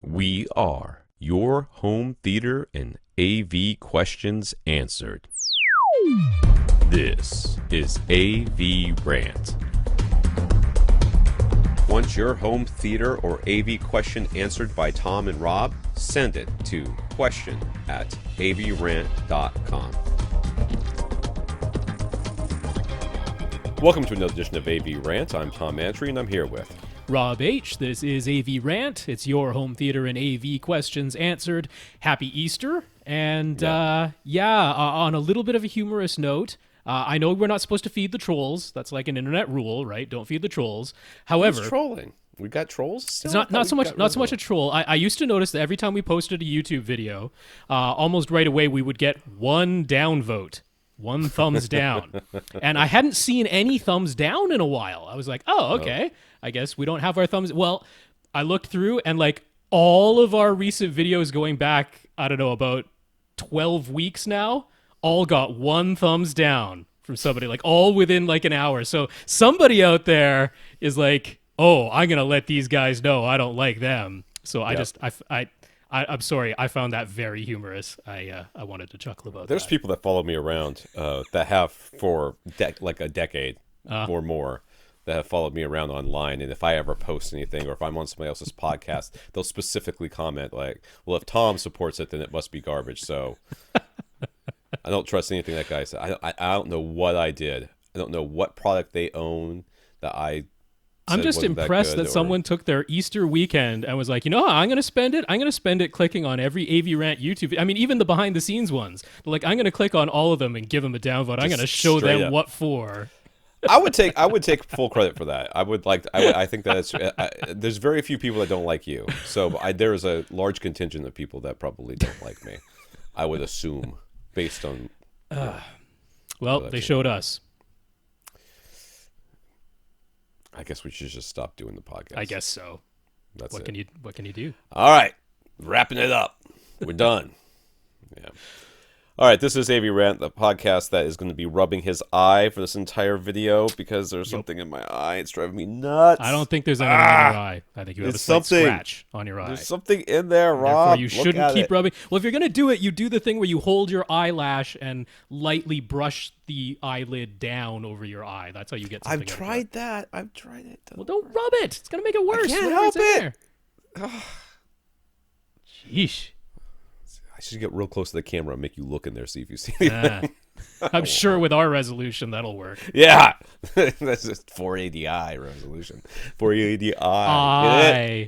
We are your home theater and AV questions answered. This is AV Rant. Want your home theater or AV question answered by Tom and Rob? Send it to question@avrant.com. Welcome to another edition of AV Rant. I'm Tom Antry, and I'm here with Rob H. This is AV Rant. It's your home theater and AV questions answered. Happy Easter. And on a little bit of a humorous note, I know we're not supposed to feed the trolls. That's like an internet rule, right? Don't feed the trolls. However, who's trolling? We got trolls still? It's not so much a troll. I used to notice that every time we posted a YouTube video, almost right away we would get one downvote. One thumbs down. And I hadn't seen any thumbs down in a while. I was like, oh, okay. I guess we don't have our thumbs. Well, I looked through and like all of our recent videos going back, I don't know, about 12 weeks now, all got one thumbs down from somebody, like all within like an hour. So somebody out there is like, oh, I'm going to let these guys know I don't like them. So I'm sorry. I found that very humorous. I wanted to chuckle about that. There's people that follow me around that have for like a decade or more that have followed me around online. And if I ever post anything or if I'm on somebody else's podcast, they'll specifically comment like, well, if Tom supports it, then it must be garbage. So I don't trust anything that guy said. I don't know what I did. I don't know what product they own that I'm just impressed that someone took their Easter weekend and was like, you know how I'm going to spend it? I'm going to spend it clicking on every AV Rant YouTube. I mean, even the behind the scenes ones. They're like, I'm going to click on all of them and give them a downvote. I'm going to show them up what for. I would take full credit for that. I think that it's, there's very few people that don't like you. So there is a large contingent of people that probably don't like me. I would assume based on. Well, they showed us. I guess we should just stop doing the podcast. I guess so. What can you do? All right. Wrapping it up. We're done. Yeah. All right. This is AV Rant, the podcast that is going to be rubbing his eye for this entire video because there's something in my eye. It's driving me nuts. I don't think there's anything in your eye. I think you have a slight scratch on your eye. There's something in there, Therefore, Rob. you shouldn't keep rubbing. Well, if you're going to do it, you do the thing where you hold your eyelash and lightly brush the eyelid down over your eye. That's how you get something. I've tried that. I've tried it. Well, don't rub it. It's going to make it worse. I can't help it. Sheesh. I should get real close to the camera and make you look in there, see if you see anything. I'm sure with our resolution, that'll work. Yeah. That's just 480i resolution. 480i.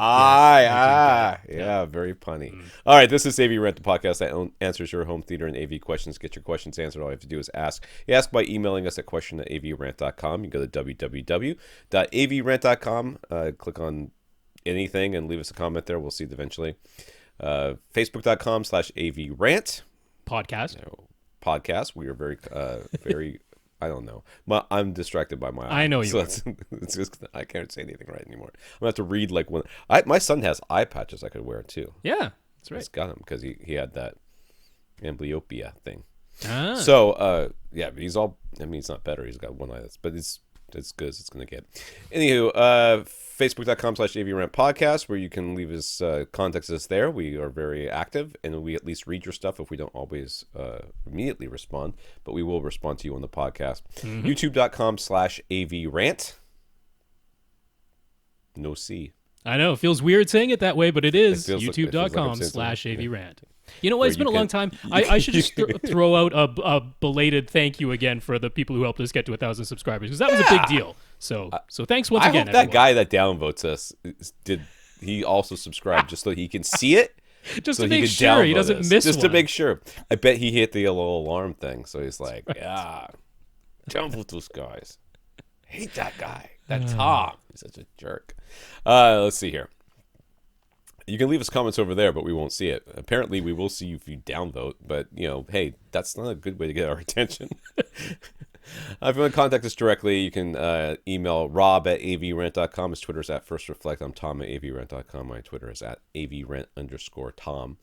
Yeah, very punny. All right, this is AV Rant, the podcast that answers your home theater and AV questions. Get your questions answered. All you have to do is ask. You ask by emailing us at question@avrant.com. You go to www.avrant.com, click on anything and leave us a comment there. We'll see it eventually. Facebook.com/AVRant podcast. We are very I don't know. I'm distracted by my eye. I know you. So it's just, I can't say anything right anymore. I'm gonna have to read like when my son has eye patches I could wear too. Yeah, that's right. He's got him because he had that amblyopia thing. So yeah, but he's all. I mean, he's not better. He's got one eye but it's good as it's going to get. Anywho, Facebook.com/AVRant podcast, where you can leave us, contact us there. We are very active, and we at least read your stuff if we don't always immediately respond, but we will respond to you on the podcast. YouTube.com/AVRant. No C. I know. It feels weird saying it that way, but it is. YouTube.com/AVRant. You know what? It's been a long time. I should just throw out a belated thank you again for the people who helped us get to 1,000 subscribers, because that was a big deal. So thanks once again. I hope that guy that downvotes us he also subscribed just so he can see it, just to make sure he doesn't miss just to make sure. I bet he hit the yellow alarm thing, so he's like, yeah, downvote those guys. Hate that guy, that Tom. He's such a jerk. Let's see here. You can leave us comments over there, but we won't see it. Apparently, we will see you if you downvote, but, hey, that's not a good way to get our attention. If you want to contact us directly, you can email rob@avrant.com. His Twitter is @FirstReflect. I'm Tom@avrant.com. My Twitter is @avrant_Tom,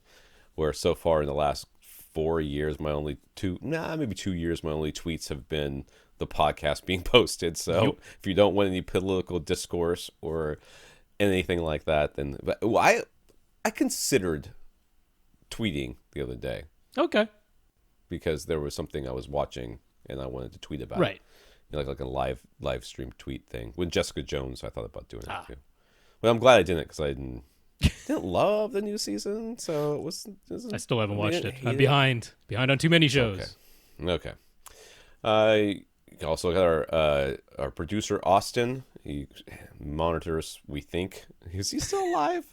where so far in the last 4 years, maybe 2 years, my only tweets have been the podcast being posted. So if you don't want any political discourse or anything like that, then I considered tweeting the other day Okay. because there was something I was watching and I wanted to tweet about Right. it. You know, like a live stream tweet thing. With Jessica Jones, I thought about doing it too. Well, I'm glad I didn't because I didn't love the new season, so it was I still haven't watched it. I'm behind on too many shows. Okay. I also got our producer Austin. He monitors. We think, is he still alive?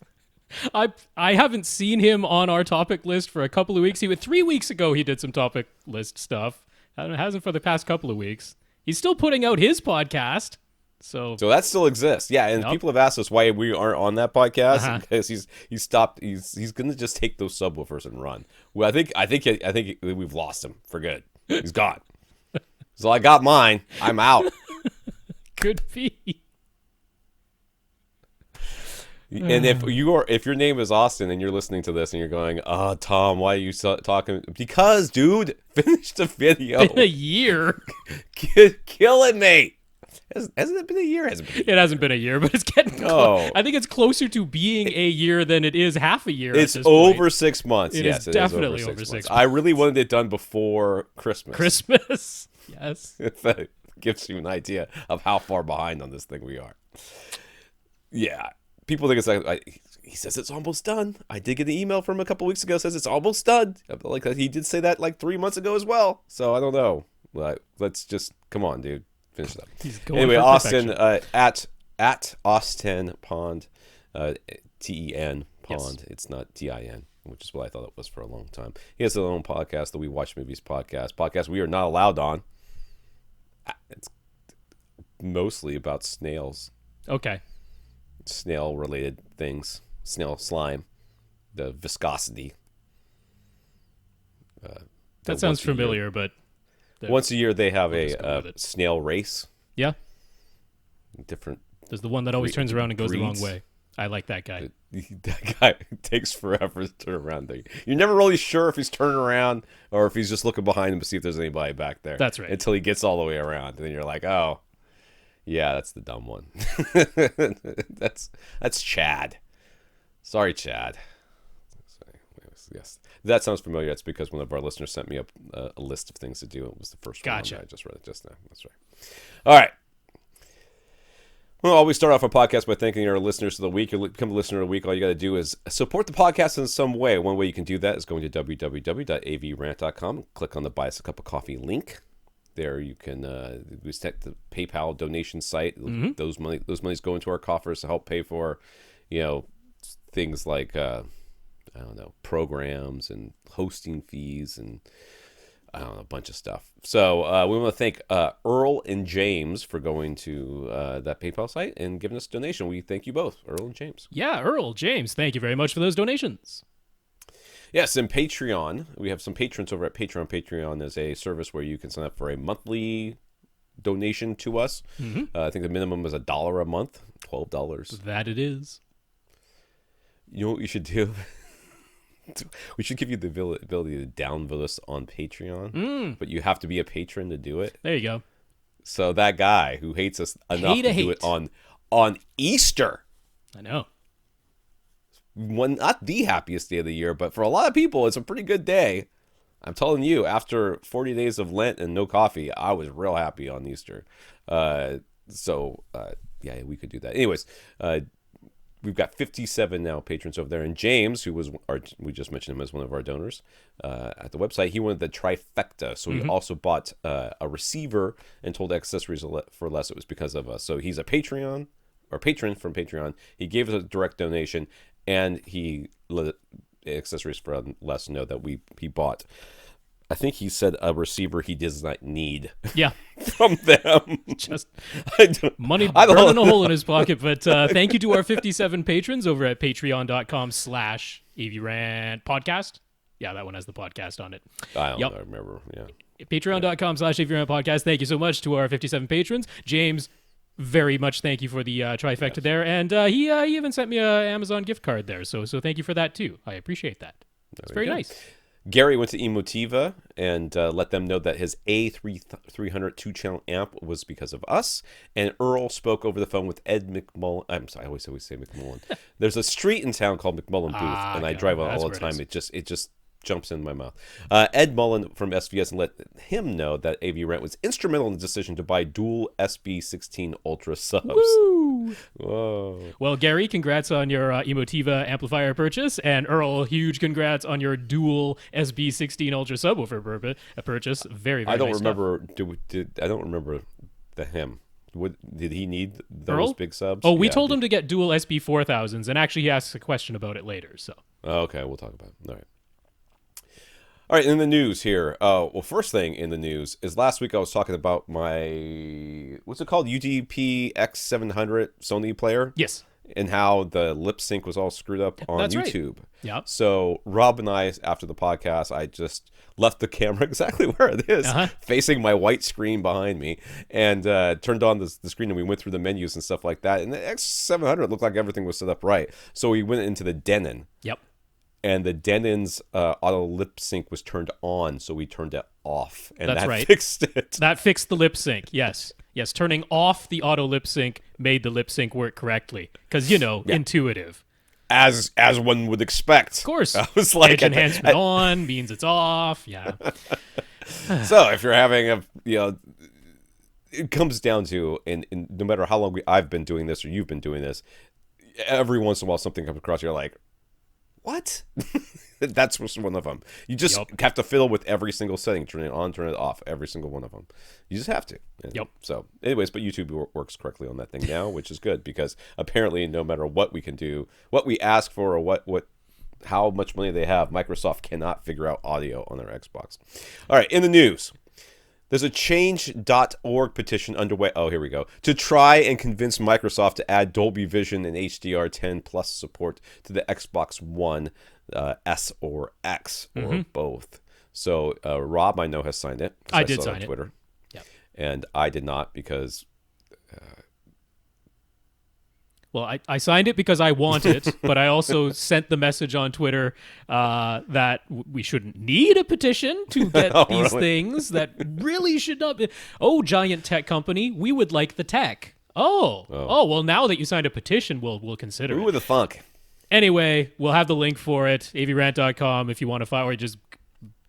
I haven't seen him on our topic list for a couple of weeks. 3 weeks ago he did some topic list stuff. It hasn't for the past couple of weeks. He's still putting out his podcast. So that still exists. Yeah, and people have asked us why we aren't on that podcast because he's stopped. He's gonna just take those subwoofers and run. Well, I think we've lost him for good. He's gone. So I got mine. I'm out. Could be. And if your name is Austin and you're listening to this and you're going, "Oh, Tom, why are you talking?" Because, dude, finish the video. Been a year. Killing me. Hasn't it been a year? It hasn't been a year, but it's getting close. I think it's closer to being a year than it is half a year. It's over 6 months. Yes, it's definitely over 6 months. I really wanted it done before Christmas. Yes. If that gives you an idea of how far behind on this thing we are. Yeah. People think it's like, he says it's almost done. I did get an email from him a couple weeks ago says it's almost done. Like he did say that like 3 months ago as well. So I don't know. Let's just, come on, dude. Finish it up. Anyway, Austin at Austin Pond, TEN Pond. Yes. It's not TIN, which is what I thought it was for a long time. He has his own podcast, the We Watch Movies podcast we are not allowed on. It's mostly about snails. Okay. Snail related things. Snail slime, the viscosity. That sounds familiar, but once a year they have a snail race. Yeah. Different. There's the one that always turns around and goes the wrong way. I like that guy. That guy takes forever to turn around. You're never really sure if he's turning around or if he's just looking behind him to see if there's anybody back there. That's right. Until he gets all the way around, and then you're like, oh, yeah, that's the dumb one. That's Chad. Sorry, Chad. Yes, that sounds familiar. That's because one of our listeners sent me a list of things to do. It was the first one. I just read it just now. That's right. All right. We'll always start off our podcast by thanking our listeners of the week. You become a listener of the week. All you got to do is support the podcast in some way. One way you can do that is going to www.avrant.com. Click on the Buy Us a Cup of Coffee link. There you can we set the PayPal donation site. Mm-hmm. Those monies go into our coffers to help pay for, things like programs and hosting fees and a bunch of stuff. So we want to thank Earle and James for going to that PayPal site and giving us a donation. We thank you both, Earle and James. Yeah, Earle, James, thank you very much for those donations. Yes, and Patreon. We have some patrons over at Patreon. Patreon is a service where you can sign up for a monthly donation to us. Mm-hmm. I think the minimum is $1 a month, $12. That it is. You know what you should do? We should give you the ability to downvote us on Patreon, but you have to be a patron to do it. There you go. So that guy who hates us enough to do it on Easter. I know. Not the happiest day of the year, but for a lot of people, it's a pretty good day. I'm telling you, after 40 days of Lent and no coffee, I was real happy on Easter. Yeah, we could do that. Anyways, we've got 57 now patrons over there. And James, who was we just mentioned him as one of our donors at the website, he wanted the trifecta. So he also bought a receiver and told accessories for less. It was because of us. So he's a patron from Patreon. He gave us a direct donation, and he let accessories for less know that he bought. I think he said a receiver he does not need. Yeah, from them. Just money burning a hole in his pocket. But thank you to our 57 patrons over at patreon.com/AVRant podcast. Yeah, that one has the podcast on it. I don't remember. Yeah. Patreon.com/AVRant podcast. Thank you so much to our 57 patrons. James, very much thank you for the trifecta there. And he even sent me an Amazon gift card there. So thank you for that too. I appreciate that. It's very nice. Gary went to Emotiva and let them know that his A300 two-channel amp was because of us. And Earle spoke over the phone with Ed McMullen. I'm sorry, I always say McMullen. There's a street in town called McMullen Booth, and I drive on all the time. It just jumps in my mouth. Ed Mullen from SVS and let him know that AV Rent was instrumental in the decision to buy dual SB16-Ultra subs. Woo! Whoa. Well, Gary, congrats on your Emotiva amplifier purchase, and Earle, huge congrats on your dual SB16-Ultra subwoofer purchase. Very, very I don't nice remember. I don't remember the him. Did he need those Earle? big subs? Oh, we told him to get dual SB4000s, and actually he asks a question about it later. So. Okay, we'll talk about it. All right. All right, in the news here. Well, first thing in the news is last week I was talking about my, what's it called? UDP X700 Sony player? Yes. And how the lip sync was all screwed up on YouTube. Right. Yep. So Rob and I, after the podcast, I just left the camera exactly where it is, facing my white screen behind me, and turned on the screen, and we went through the menus and stuff like that. And the X700 looked like everything was set up right. So we went into the Denon. Yep. And the Denon's auto lip sync was turned on, so we turned it off, and That's that right. fixed it. That fixed the lip sync. Yes, yes. Turning off the auto lip sync made the lip sync work correctly because intuitive. As one would expect. Of course. I was like, edge enhancement on means it's off. Yeah. So if you're having it comes down to, and no matter how long I've been doing this or you've been doing this, every once in a while something comes across, you're like, what? That's one of them. You just have to fiddle with every single setting, turn it on, turn it off, every single one of them. You just have to. And so, anyways, but YouTube works correctly on that thing now, which is good because apparently, no matter what we can do, what we ask for, or how much money they have, Microsoft cannot figure out audio on their Xbox. All right, in the news. There's a change.org petition underway. Oh, here we go. To try and convince Microsoft to add Dolby Vision and HDR10 plus support to the Xbox One S or X or both. So Rob, I know, has signed it. I did sign it on Twitter. Yep. And I did not because... Well, I signed it because I want it, but I also sent the message on Twitter that we shouldn't need a petition to get these things that really should not be. Oh, giant tech company, we would like the tech. Oh, well, now that you signed a petition, we'll consider it. Who would the funk? Anyway, we'll have the link for it, avrant.com if you want to find, or just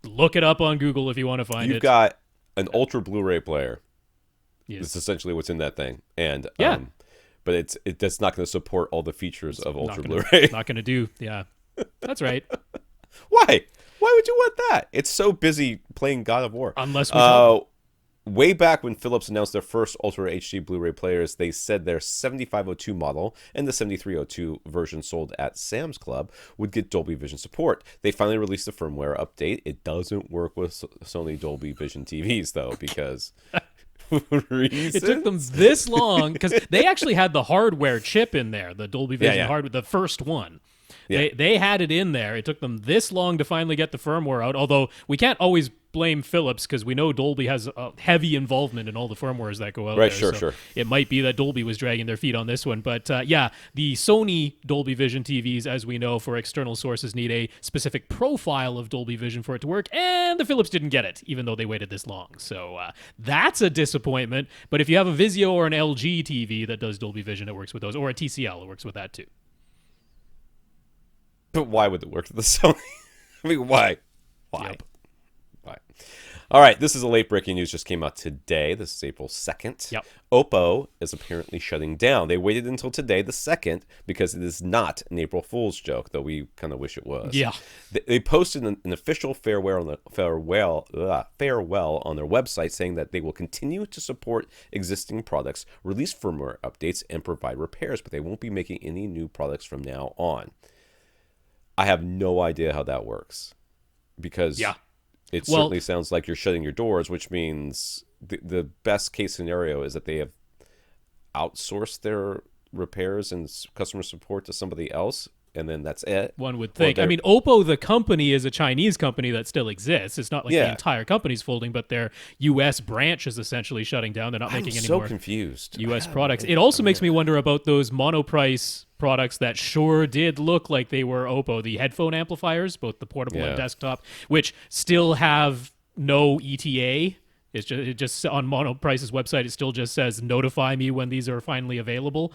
look it up on Google if you want to find it. You've got an Ultra Blu-ray player. Yes. It's essentially what's in that thing. And yeah. But that's not going to support all the features of Ultra Blu-ray. Not going to do, yeah. That's right. Why? Why would you want that? It's so busy playing God of War. Unless we way back when Philips announced their first Ultra HD Blu-ray players, they said their 7502 model and the 7302 version sold at Sam's Club would get Dolby Vision support. They finally released the firmware update. It doesn't work with Sony Dolby Vision TVs, though, because... It took them this long because they actually had the hardware chip in there, the Dolby Vision hardware, the first one. Yeah. They had it in there. It took them this long to finally get the firmware out, although we can't always blame Philips because we know Dolby has a heavy involvement in all the firmwares that go out there. Sure. It might be that Dolby was dragging their feet on this one. But the Sony Dolby Vision TVs, as we know, for external sources need a specific profile of Dolby Vision for it to work, and the Philips didn't get it, even though they waited this long. So that's a disappointment. But if you have a Vizio or an LG TV that does Dolby Vision, it works with those, or a TCL, it works with that too. But why would it work with the Sony? I mean, why? Yep. Why? All right, this is a late breaking news. Just came out today. This is April 2nd. Yep. Oppo is apparently shutting down. They waited until today, the 2nd, because it is not an April Fool's joke, though we kind of wish it was. Yeah. They posted an official farewell on their website saying that they will continue to support existing products, release firmware updates, and provide repairs, but they won't be making any new products from now on. I have no idea how that works because it certainly sounds like you're shutting your doors, which means the best case scenario is that they have outsourced their repairs and customer support to somebody else. and then that's it. One would think. I mean, Oppo, the company, is a Chinese company that still exists. It's not like the entire company's folding, but their U.S. branch is essentially shutting down. They're not making any more confused. U.S. products. It also makes me wonder about those Monoprice products that sure did look like they were Oppo. The headphone amplifiers, both the portable and desktop, which still have no ETA. It just on Monoprice's website, it still just says, notify me when these are finally available.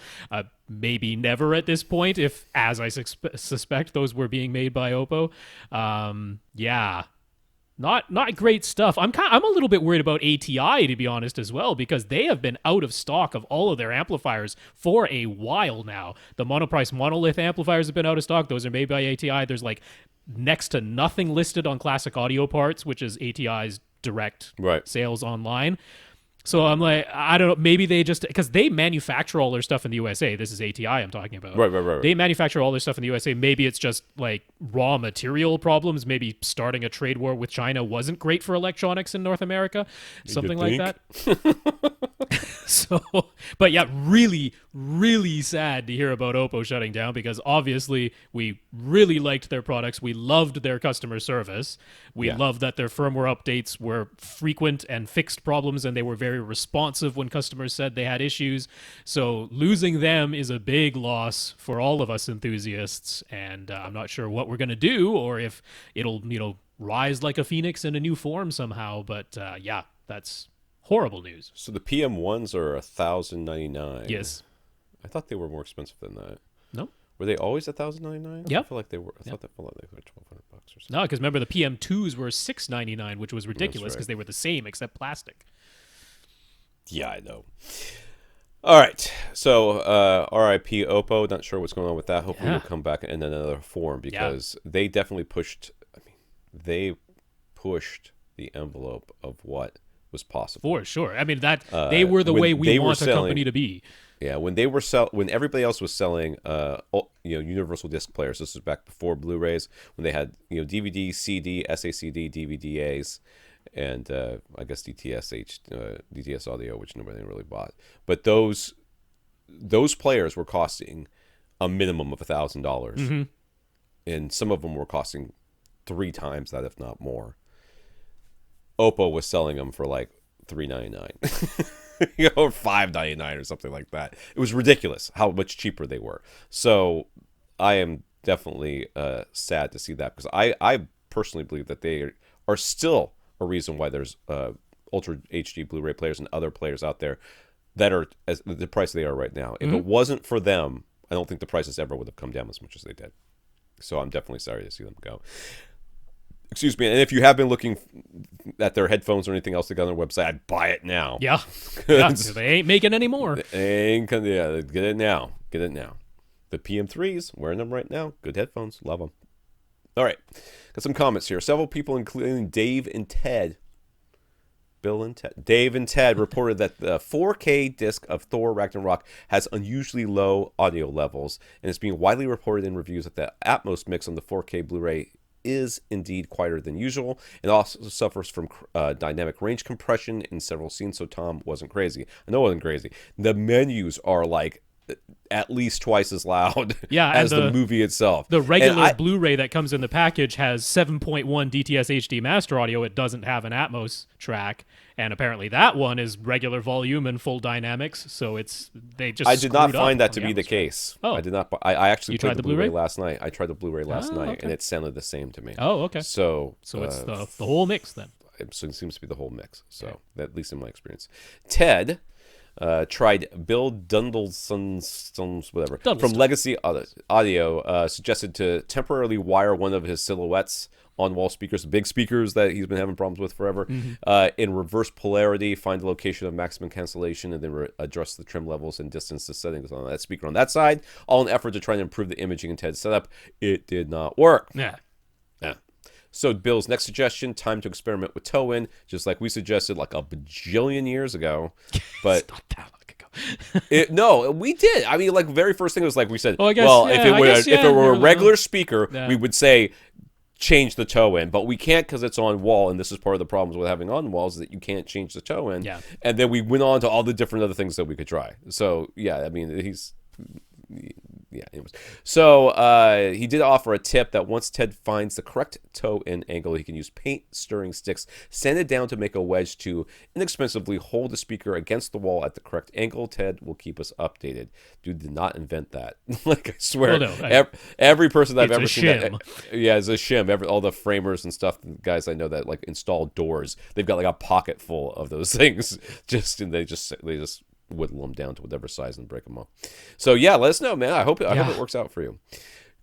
Maybe never at this point, if, as I suspect, those were being made by Oppo. Not great stuff. I'm a little bit worried about ATI, to be honest, as well, because they have been out of stock of all of their amplifiers for a while now. The Monoprice Monolith amplifiers have been out of stock. Those are made by ATI. There's like next to nothing listed on Classic Audio Parts, which is ATI's direct sales online. So I'm like, I don't know, maybe they just, because they manufacture all their stuff in the USA. This is ATI I'm talking about. Right. They manufacture all their stuff in the USA. Maybe it's just like raw material problems. Maybe starting a trade war with China wasn't great for electronics in North America. Something like that. So, but yeah, really, really sad to hear about Oppo shutting down, because obviously we really liked their products. We loved their customer service. We loved that their firmware updates were frequent and fixed problems, and they were very responsive when customers said they had issues. So losing them is a big loss for all of us enthusiasts, and I'm not sure what we're going to do, or if it'll, rise like a phoenix in a new form somehow. But yeah, that's horrible news. So the PM1s are $1,099. Yes. I thought they were more expensive than that. No. Were they always $1,099? Yeah. I feel like they were. I thought they were $1,200 or something. No, because remember the PM2s were $699, which was ridiculous because they were the same except plastic. Yeah, I know. All right. So RIP Oppo. Not sure what's going on with that. Hopefully we'll come back in another form, because they definitely pushed. They pushed the envelope of what was possible. For sure. I mean, that they were the way we want a company to be. Yeah, when everybody else was selling universal disc players. This was back before Blu-rays, when they had DVD, CD, SACD, DVDAs, and I guess DTS audio, which nobody really bought. But those players were costing a minimum of $1,000, and some of them were costing 3 times that, if not more. Oppo was selling them for like $399. Or $5.99 or something like that. It was ridiculous how much cheaper they were. So I am definitely sad to see that, because I personally believe that they are still a reason why there's Ultra HD Blu-ray players and other players out there that are as the price they are right now. If it wasn't for them, I don't think the prices ever would have come down as much as they did. So I'm definitely sorry to see them go. Excuse me. And if you have been looking at their headphones or anything else they got on their website, I'd buy it now. Yeah. They ain't making any more. Get it now. Get it now. The PM3s, wearing them right now. Good headphones. Love them. All right. Got some comments here. Several people, including Dave and Ted. Dave and Ted reported that the 4K disc of Thor Ragnarok has unusually low audio levels, and it's being widely reported in reviews that the Atmos mix on the 4K Blu-ray is indeed quieter than usual. It also suffers from dynamic range compression in several scenes, so Tom wasn't crazy. I know it wasn't crazy. The menus are like at least twice as loud as the movie itself. The regular Blu-ray that comes in the package has 7.1 DTS HD master audio. It doesn't have an Atmos track, and apparently that one is regular volume and full dynamics. So I did not find that to be the case. Oh, I did not. I actually tried played the Blu-ray last night. I tried the Blu-ray last night, and it sounded the same to me. Oh, okay. So it's the whole mix then. So it seems to be the whole mix. So at least in my experience, Ted tried Bill Dundleson's whatever from Legacy Audio suggested to temporarily wire one of his Silhouettes on-wall speakers, big speakers that he's been having problems with forever, in reverse polarity, find the location of maximum cancellation, and then adjust the trim levels and distance to settings on that speaker on that side, all in an effort to try and improve the imaging in Ted's setup. It did not work. Yeah. So Bill's next suggestion, time to experiment with toe-in, just like we suggested like a bajillion years ago. But it's not that long ago. No, we did. I mean, like, very first thing was like we said, if it were a regular speaker, we would say change the toe-in. But we can't, because it's on wall, and this is part of the problems with having on walls, is that you can't change the toe-in. Yeah. And then we went on to all the different other things that we could try. So, yeah, I mean, Yeah. Anyways. So he did offer a tip that once Ted finds the correct toe-in angle, he can use paint stirring sticks sanded down to make a wedge to inexpensively hold the speaker against the wall at the correct angle. Ted will keep us updated. Dude did not invent that. Like, I swear, every person that I've ever seen that, yeah, it's a shim. All the framers and stuff, guys I know that like install doors, they've got like a pocket full of those things. And they just whittle them down to whatever size and break them off. So yeah, let us know, man. I hope it works out for you.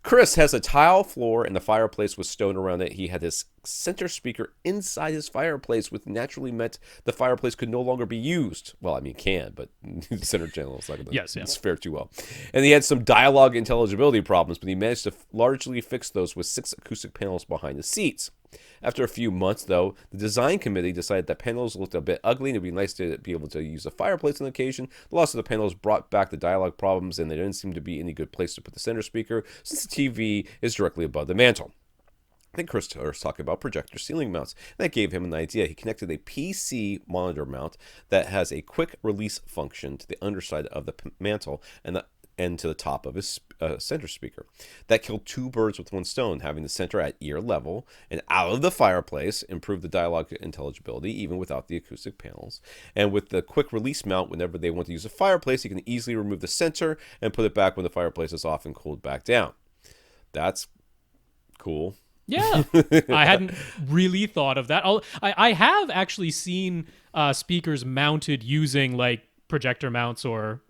Chris has a tile floor and the fireplace with stone around it. He had his center speaker inside his fireplace, which naturally meant the fireplace could no longer be used. Well, I mean, can, but the center channel is not going to fare too well. And he had some dialogue intelligibility problems, but he managed to largely fix those with 6 acoustic panels behind the seats. After a few months, though, the design committee decided that panels looked a bit ugly and it would be nice to be able to use a fireplace on occasion. The loss of the panels brought back the dialogue problems, and there didn't seem to be any good place to put the center speaker since the TV is directly above the mantle. Then Chris was talking about projector ceiling mounts. And that gave him an idea. He connected a PC monitor mount that has a quick release function to the underside of the mantle and to the top of his center speaker. That killed 2 birds with 1 stone, having the center at ear level and out of the fireplace, improved the dialogue intelligibility even without the acoustic panels. And with the quick release mount, whenever they want to use a fireplace, you can easily remove the center and put it back when the fireplace is off and cooled back down. That's cool. Yeah, I hadn't really thought of that. I have actually seen speakers mounted using like projector mounts or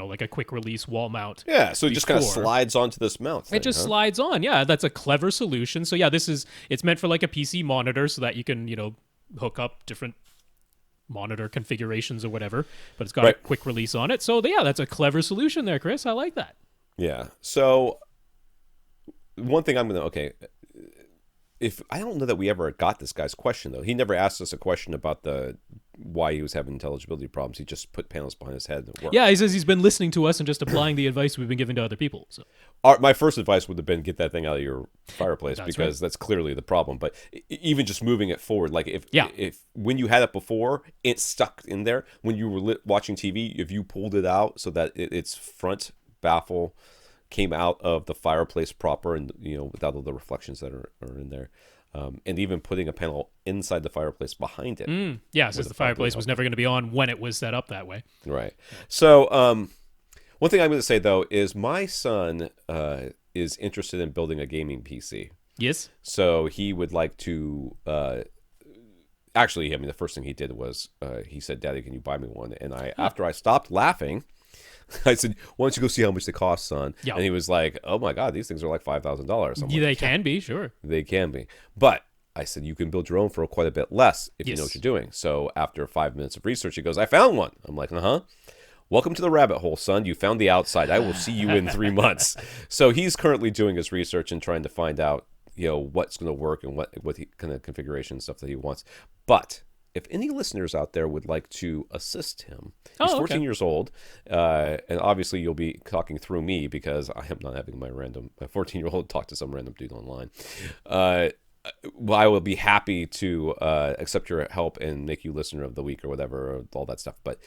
like a quick release wall mount. Yeah, so it just kind of slides onto this mount thing, It just slides on. Yeah, that's a clever solution. So yeah, it's meant for like a PC monitor so that you can, hook up different monitor configurations or whatever, but it's got a quick release on it. So yeah, that's a clever solution there, Chris. I like that. Yeah. So one thing if I don't know that we ever got this guy's question though. He never asked us a question about why he was having intelligibility problems. He just put panels behind his head and it worked. Yeah, he says he's been listening to us and just applying the advice we've been giving to other people. So my first advice would have been get that thing out of your fireplace because that's clearly the problem. But even just moving it forward, like if when you had it before, it's stuck in there. When you were watching TV, if you pulled it out so that its front baffle came out of the fireplace proper and without all the reflections that are in there, and even putting a panel inside the fireplace behind it. Yeah, since the fireplace was never going to be on when it was set up that way. Right. So one thing I'm going to say though is my son is interested in building a gaming PC. Yes. So he would like to actually, I mean, the first thing he did was he said, "Daddy, can you buy me one?" And after I stopped laughing, I said, "Why don't you go see how much they cost, son?" Yeah. And he was like, "Oh my God, these things are like $5,000." Yeah, they can be, sure. They can be. But I said, you can build your own for quite a bit less if you know what you're doing. So after 5 minutes of research, he goes, "I found one." I'm like, "Welcome to the rabbit hole, son. You found the outside. I will see you in 3 months." So he's currently doing his research and trying to find out, what's going to work and what kind of configuration stuff that he wants. But if any listeners out there would like to assist him, he's 14 years old, and obviously you'll be talking through me because I am not having my 14-year-old talk to some random dude online. Well, I will be happy to accept your help and make you listener of the week or whatever, or all that stuff. But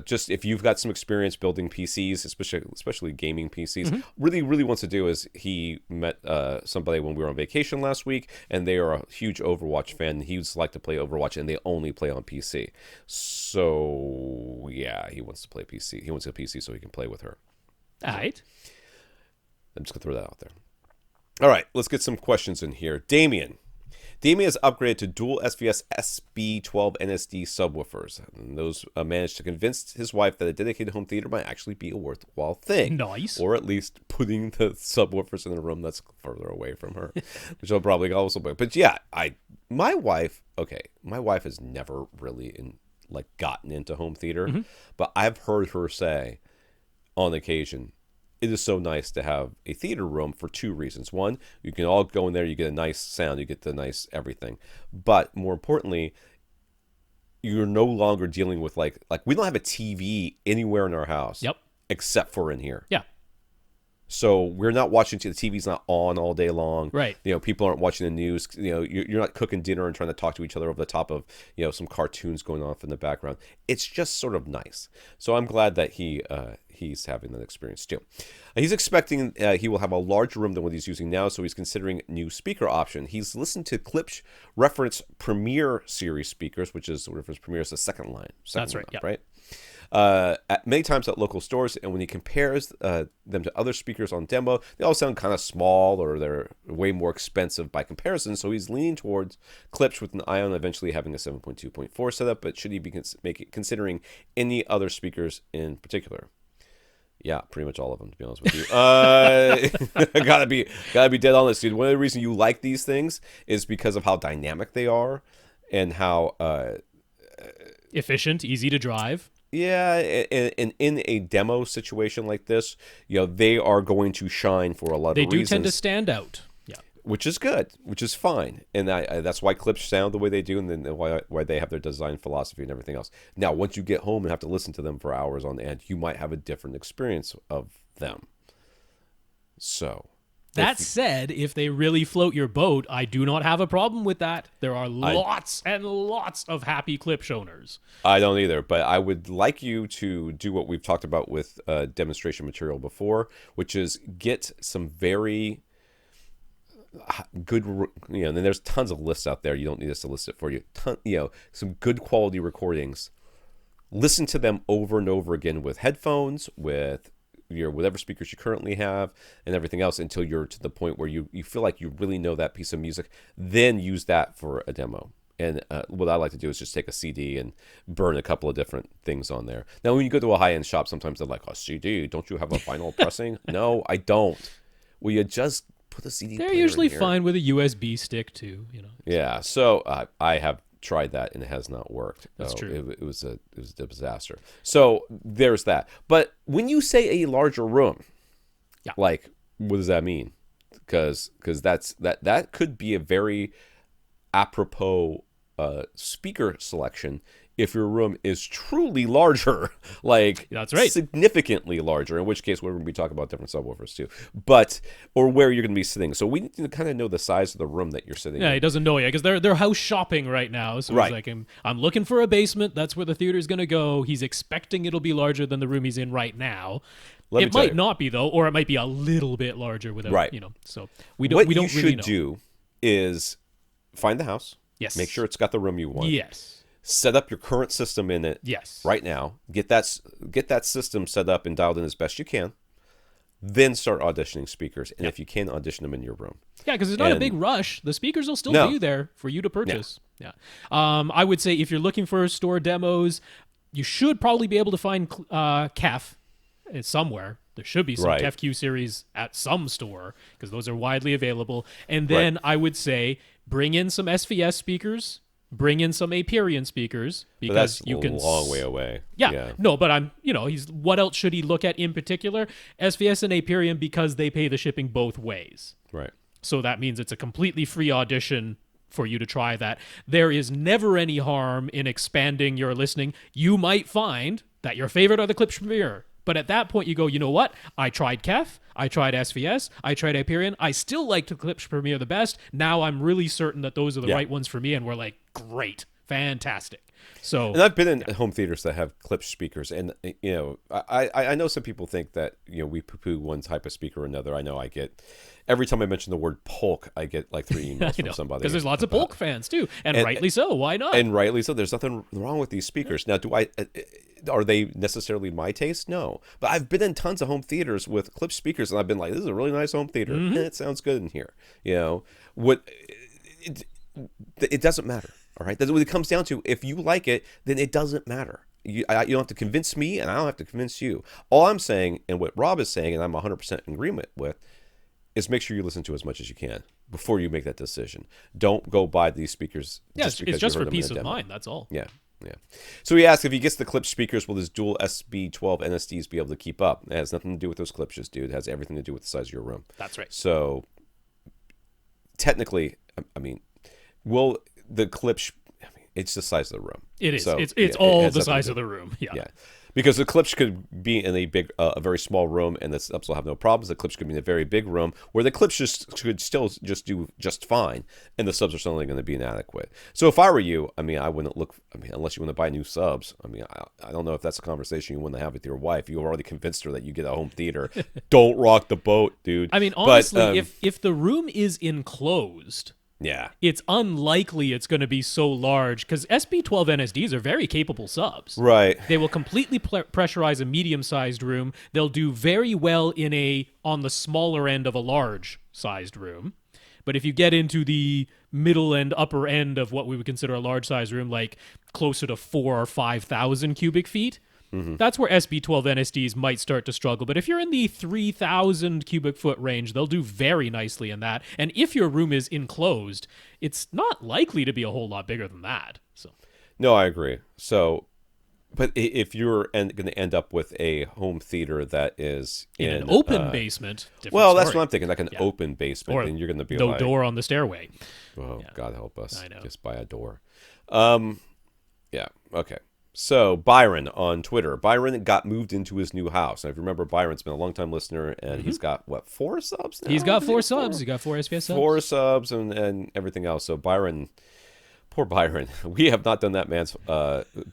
just if you've got some experience building PCs, especially gaming PCs, really, really wants to do is he met somebody when we were on vacation last week, and they are a huge Overwatch fan. He would like to play Overwatch, and they only play on PC. So yeah, he wants to play PC. He wants a PC so he can play with her. All right. I'm just gonna throw that out there. All right, let's get some questions in here. Damien has upgraded to dual SVS SB12 NSD subwoofers. And those managed to convince his wife that a dedicated home theater might actually be a worthwhile thing. Nice. Or at least putting the subwoofers in a room that's further away from her, which I'll probably also do. But yeah, my wife has never really gotten into home theater, but I've heard her say on occasion, it is so nice to have a theater room for 2 reasons. One, you can all go in there, you get a nice sound, you get the nice everything. But more importantly, you're no longer dealing with like we don't have a TV anywhere in our house. Yep. Except for in here. Yeah. So we're not watching, the TV's not on all day long. Right. People aren't watching the news. You're not cooking dinner and trying to talk to each other over the top of, some cartoons going off in the background. It's just sort of nice. So I'm glad that he's having that experience too. He's expecting he will have a larger room than what he's using now, so he's considering new speaker option. He's listened to Klipsch Reference Premiere series speakers, which is Reference Premiere is the second line. That's right. Up, right. Many times at local stores, and when he compares them to other speakers on demo, they all sound kind of small or they're way more expensive by comparison. So he's leaning towards Klipsch with an eye on eventually having a 7.2.4 setup. But should he be considering any other speakers in particular? Yeah, pretty much all of them, to be honest with you. Gotta be dead honest, dude. One of the reasons you like these things is because of how dynamic they are and how efficient, easy to drive. Yeah, and in a demo situation like this, they are going to shine for a lot of reasons. They do tend to stand out. Yeah, which is good, which is fine, and that's why Klipsch sound the way they do, and then why they have their design philosophy and everything else. Now, once you get home and have to listen to them for hours on end, you might have a different experience of them. So. That said, if they really float your boat, I do not have a problem with that. There are lots and lots of happy Klipsch owners. I don't either, but I would like you to do what we've talked about with demonstration material before, which is get some very good, and there's tons of lists out there. You don't need us to list it for you. Some good quality recordings. Listen to them over and over again with headphones, with your whatever speakers you currently have and everything else until you're to the point where you feel like you really know that piece of music. Then use that for a demo. And what I like to do is just take a CD and burn a couple of different things on there. Now, when you go to a high-end shop, sometimes they're like, "Oh, CD, don't you have a vinyl pressing?" No, I don't. Will you just put a CD player in here? They're usually fine with a USB stick too. Yeah, so I have tried that and it has not worked. That's true. It was a disaster. So there's that. But when you say a larger room, like, what does that mean? Because that could be a very apropos speaker selection if your room is truly larger, like that's right, significantly larger, in which case we're going to be talking about different subwoofers too, or where you're going to be sitting. So we need to kind of know the size of the room that you're sitting in. He doesn't know yet because they're house shopping right now. So he's like, I'm looking for a basement. That's where the theater's going to go. He's expecting it'll be larger than the room he's in right now. It might not be though, or it might be a little bit larger without, So we don't really know. What you should do is find the house. Yes. Make sure it's got the room you want. Yes. Set up your current system in it. Yes. Right now. Get that system set up and dialed in as best you can. Then start auditioning speakers, and if you can, audition them in your room. Yeah, because it's not a big rush. The speakers will still be there for you to purchase. Yeah. I would say if you're looking for store demos, you should probably be able to find KEF somewhere. There should be some KEF Q Series at some store because those are widely available. And then I would say bring in some SVS speakers. Bring in some Aperion speakers because you can. That's a long way away. Yeah. No, but what else should he look at in particular? SVS and Aperion because they pay the shipping both ways. Right. So that means it's a completely free audition for you to try that. There is never any harm in expanding your listening. You might find that your favorite are the Klipsch Premiere. But at that point, you go, you know what? I tried KEF, I tried SVS, I tried Aperion. I still liked the Klipsch Premiere the best. Now I'm really certain that those are the right ones for me. And we're like, great, fantastic. And I've been in home theaters that have Klipsch speakers. And, I know some people think that, we poo-poo one type of speaker or another. I know I get, every time I mention the word Polk, I get like 3 emails from somebody. Because there's lots of Polk fans too. And rightly so. Why not? And rightly so. There's nothing wrong with these speakers. Now, are they necessarily my taste? No. But I've been in tons of home theaters with Klipsch speakers, and I've been like, this is a really nice home theater. Mm-hmm. It sounds good in here. It doesn't matter. All right? That's what it comes down to. If you like it, then it doesn't matter. You don't have to convince me, and I don't have to convince you. All I'm saying, and what Rob is saying, and I'm 100% in agreement with, is make sure you listen to as much as you can before you make that decision. Don't go buy these speakers just because it's just you heard for them peace in a of demo. mind. That's all. Yeah. So he asked if he gets the Klipsch speakers, will his dual SB12 NSDs be able to keep up? It has nothing to do with those Klipsches, dude. It has everything to do with the size of your room. That's right. So technically, will the Klipsch? It's the size of the room. It is. So, it's all the size of the room. Yeah. Because the Klipsch could be in a very small room, and the subs will have no problems. The Klipsch could be in a very big room, where the Klipsch could still just do just fine, and the subs are suddenly going to be inadequate. So if I were you, I mean, I wouldn't look. I mean, unless you want to buy new subs. I mean, I don't know if that's a conversation you want to have with your wife. You already convinced her that you get a home theater. Don't rock the boat, dude. I mean, honestly, if the room is enclosed. Yeah. It's unlikely it's going to be so large because SB12 NSDs are very capable subs. Right. They will completely pressurize a medium-sized room. They'll do very well on the smaller end of a large-sized room. But if you get into the middle and upper end of what we would consider a large-sized room, like closer to 4,000 or 5,000 cubic feet, that's where SB12 NSDs might start to struggle. But if you're in the 3,000 cubic foot range, they'll do very nicely in that. And if your room is enclosed, it's not likely to be a whole lot bigger than that. So, no, I agree. So, but if you're going to end up with a home theater that is in an open basement, well, that's story. what I'm thinking, like an open basement, or then you're going to be no like, door on the stairway. Oh, yeah. God help us! I know. Just buy a door. Yeah. Okay. So, Byron on Twitter. Byron got moved into his new house. Now, if you remember, Byron's been a long-time listener, and he's got, 4 subs now? He's got 4 subs. He's got 4 SVS subs. 4 subs and everything else. So, Byron, poor Byron. We have not done that man's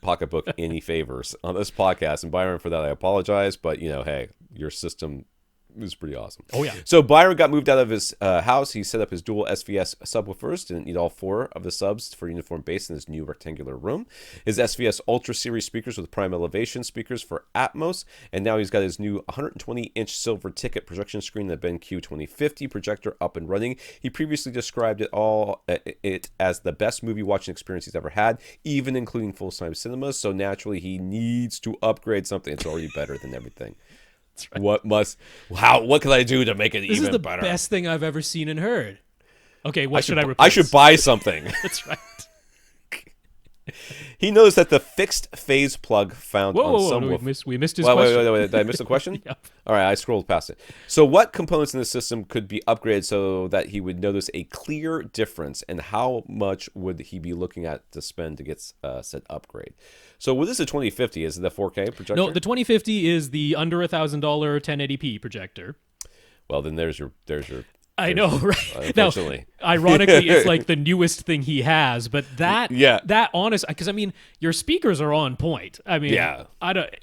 pocketbook any favors on this podcast. And, Byron, for that, I apologize. But, hey, your system is pretty awesome. Oh, yeah. So Byron got moved out of his house. He set up his dual SVS subwoofers. Didn't need all 4 of the subs for uniform bass in his new rectangular room. His SVS Ultra series speakers with prime elevation speakers for Atmos. And now he's got his new 120-inch silver ticket projection screen, the BenQ 2050 projector, up and running. He previously described it as the best movie watching experience he's ever had, even including full-size cinemas. So naturally, he needs to upgrade something. It's already better than everything. Right. What can I do to make it even better? This is the best thing I've ever seen and heard. Okay, what should I replace? I should buy something. That's right. He knows that the fixed phase plug found on some... No, we missed his question. Wait. Did I miss the question? Yep. All right, I scrolled past it. So what components in the system could be upgraded so that he would notice a clear difference, and how much would he be looking at to spend to get said upgrade? So what is the 2050? Is it the 4K projector? No, the 2050 is the under $1,000 1080p projector. Well, then there's your I know, right? Unfortunately. Now, ironically, it's like the newest thing he has, but that honest, because I mean, your speakers are on point. I mean,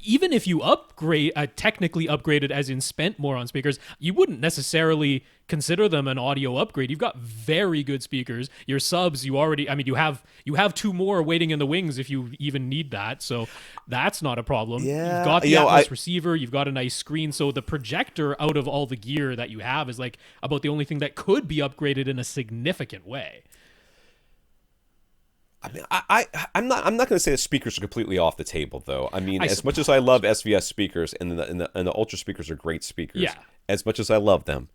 even if you upgrade, technically upgraded as in spent more on speakers, you wouldn't necessarily consider them an audio upgrade. You've got very good speakers. Your subs, you have 2 more waiting in the wings if you even need that. So that's not a problem. Yeah. You've got the Atmos receiver. You've got a nice screen. So the projector out of all the gear that you have is like about the only thing that could be upgraded in a significant way. I mean, I'm not going to say the speakers are completely off the table, though. I mean, as much as I love SVS speakers and the Ultra speakers are great speakers, as much as I love them,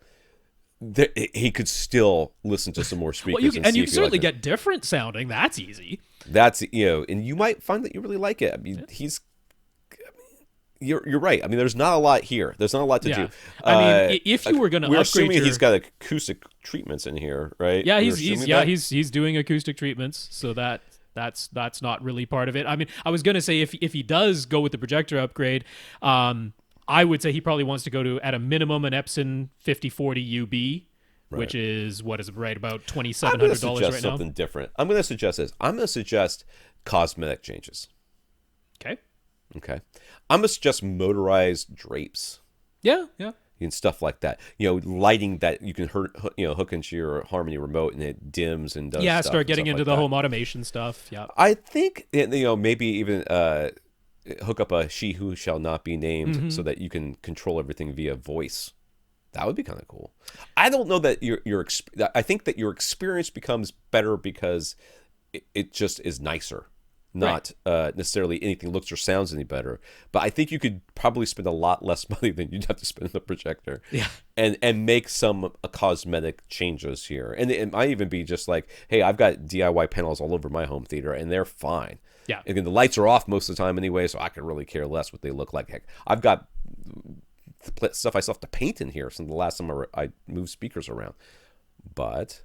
he could still listen to some more speakers. Well, you can certainly get different sounding. That's easy. That's and you might find that you really like it. I mean, you're right. I mean, there's not a lot here. There's not a lot to do. I mean, if you were going to upgrade, we're assuming he's got acoustic treatments in here, right? Yeah, he's doing acoustic treatments, so that's not really part of it. I mean, I was going to say if he does go with the projector upgrade, I would say he probably wants to go to, at a minimum, an Epson 5040 UB, which is right about $2,700 right now. I'm going to suggest something different. I'm going to suggest this. I'm going to suggest cosmetic changes. Okay. I'm going to suggest motorized drapes. Yeah. And stuff like that. Lighting that you can hook into your Harmony remote and it dims and does stuff. Yeah, start getting into like the home automation stuff. Yeah. I think, maybe even hook up a She Who Shall Not Be Named so that you can control everything via voice. That would be kind of cool. I don't know that I think that your experience becomes better because it just is nicer. Not necessarily anything looks or sounds any better, but I think you could probably spend a lot less money than you'd have to spend on the projector, and make some cosmetic changes here. And it might even be just like, hey, I've got DIY panels all over my home theater, and they're fine. Yeah, again, the lights are off most of the time anyway, so I could really care less what they look like. Heck, I've got stuff I still have to paint in here since the last time I moved speakers around, but.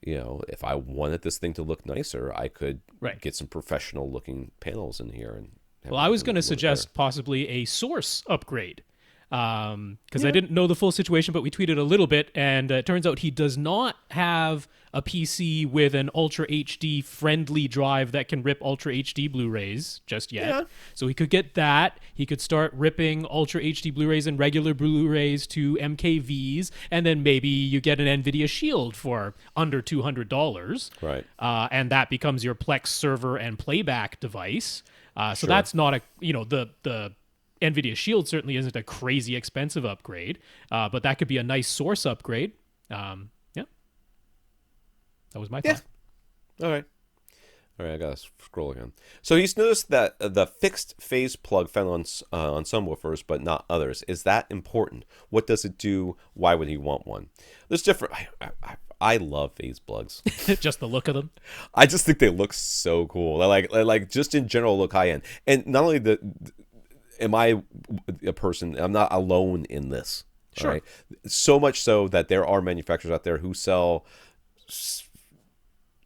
If I wanted this thing to look nicer, I could get some professional looking panels in here, and Well, I was going to suggest possibly a source upgrade because I didn't know the full situation, but we tweeted a little bit, and it turns out he does not have a PC with an Ultra HD friendly drive that can rip Ultra HD Blu-rays just yet. Yeah. So he could get that. He could start ripping Ultra HD Blu-rays and regular Blu-rays to MKVs, and then maybe you get an NVIDIA Shield for under $200. Right. And that becomes your Plex server and playback device. So that's not a, the NVIDIA Shield certainly isn't a crazy expensive upgrade, but that could be a nice source upgrade. That was my thought. All right, I gotta scroll again. So he's noticed that the fixed phase plug found on some woofers, but not others. Is that important? What does it do? Why would he want one? There's different. I love phase plugs. Just the look of them. I just think they look so cool. They like just in general look high end. And not only am I a person, I'm not alone in this. Sure. Right? So much so that there are manufacturers out there who sell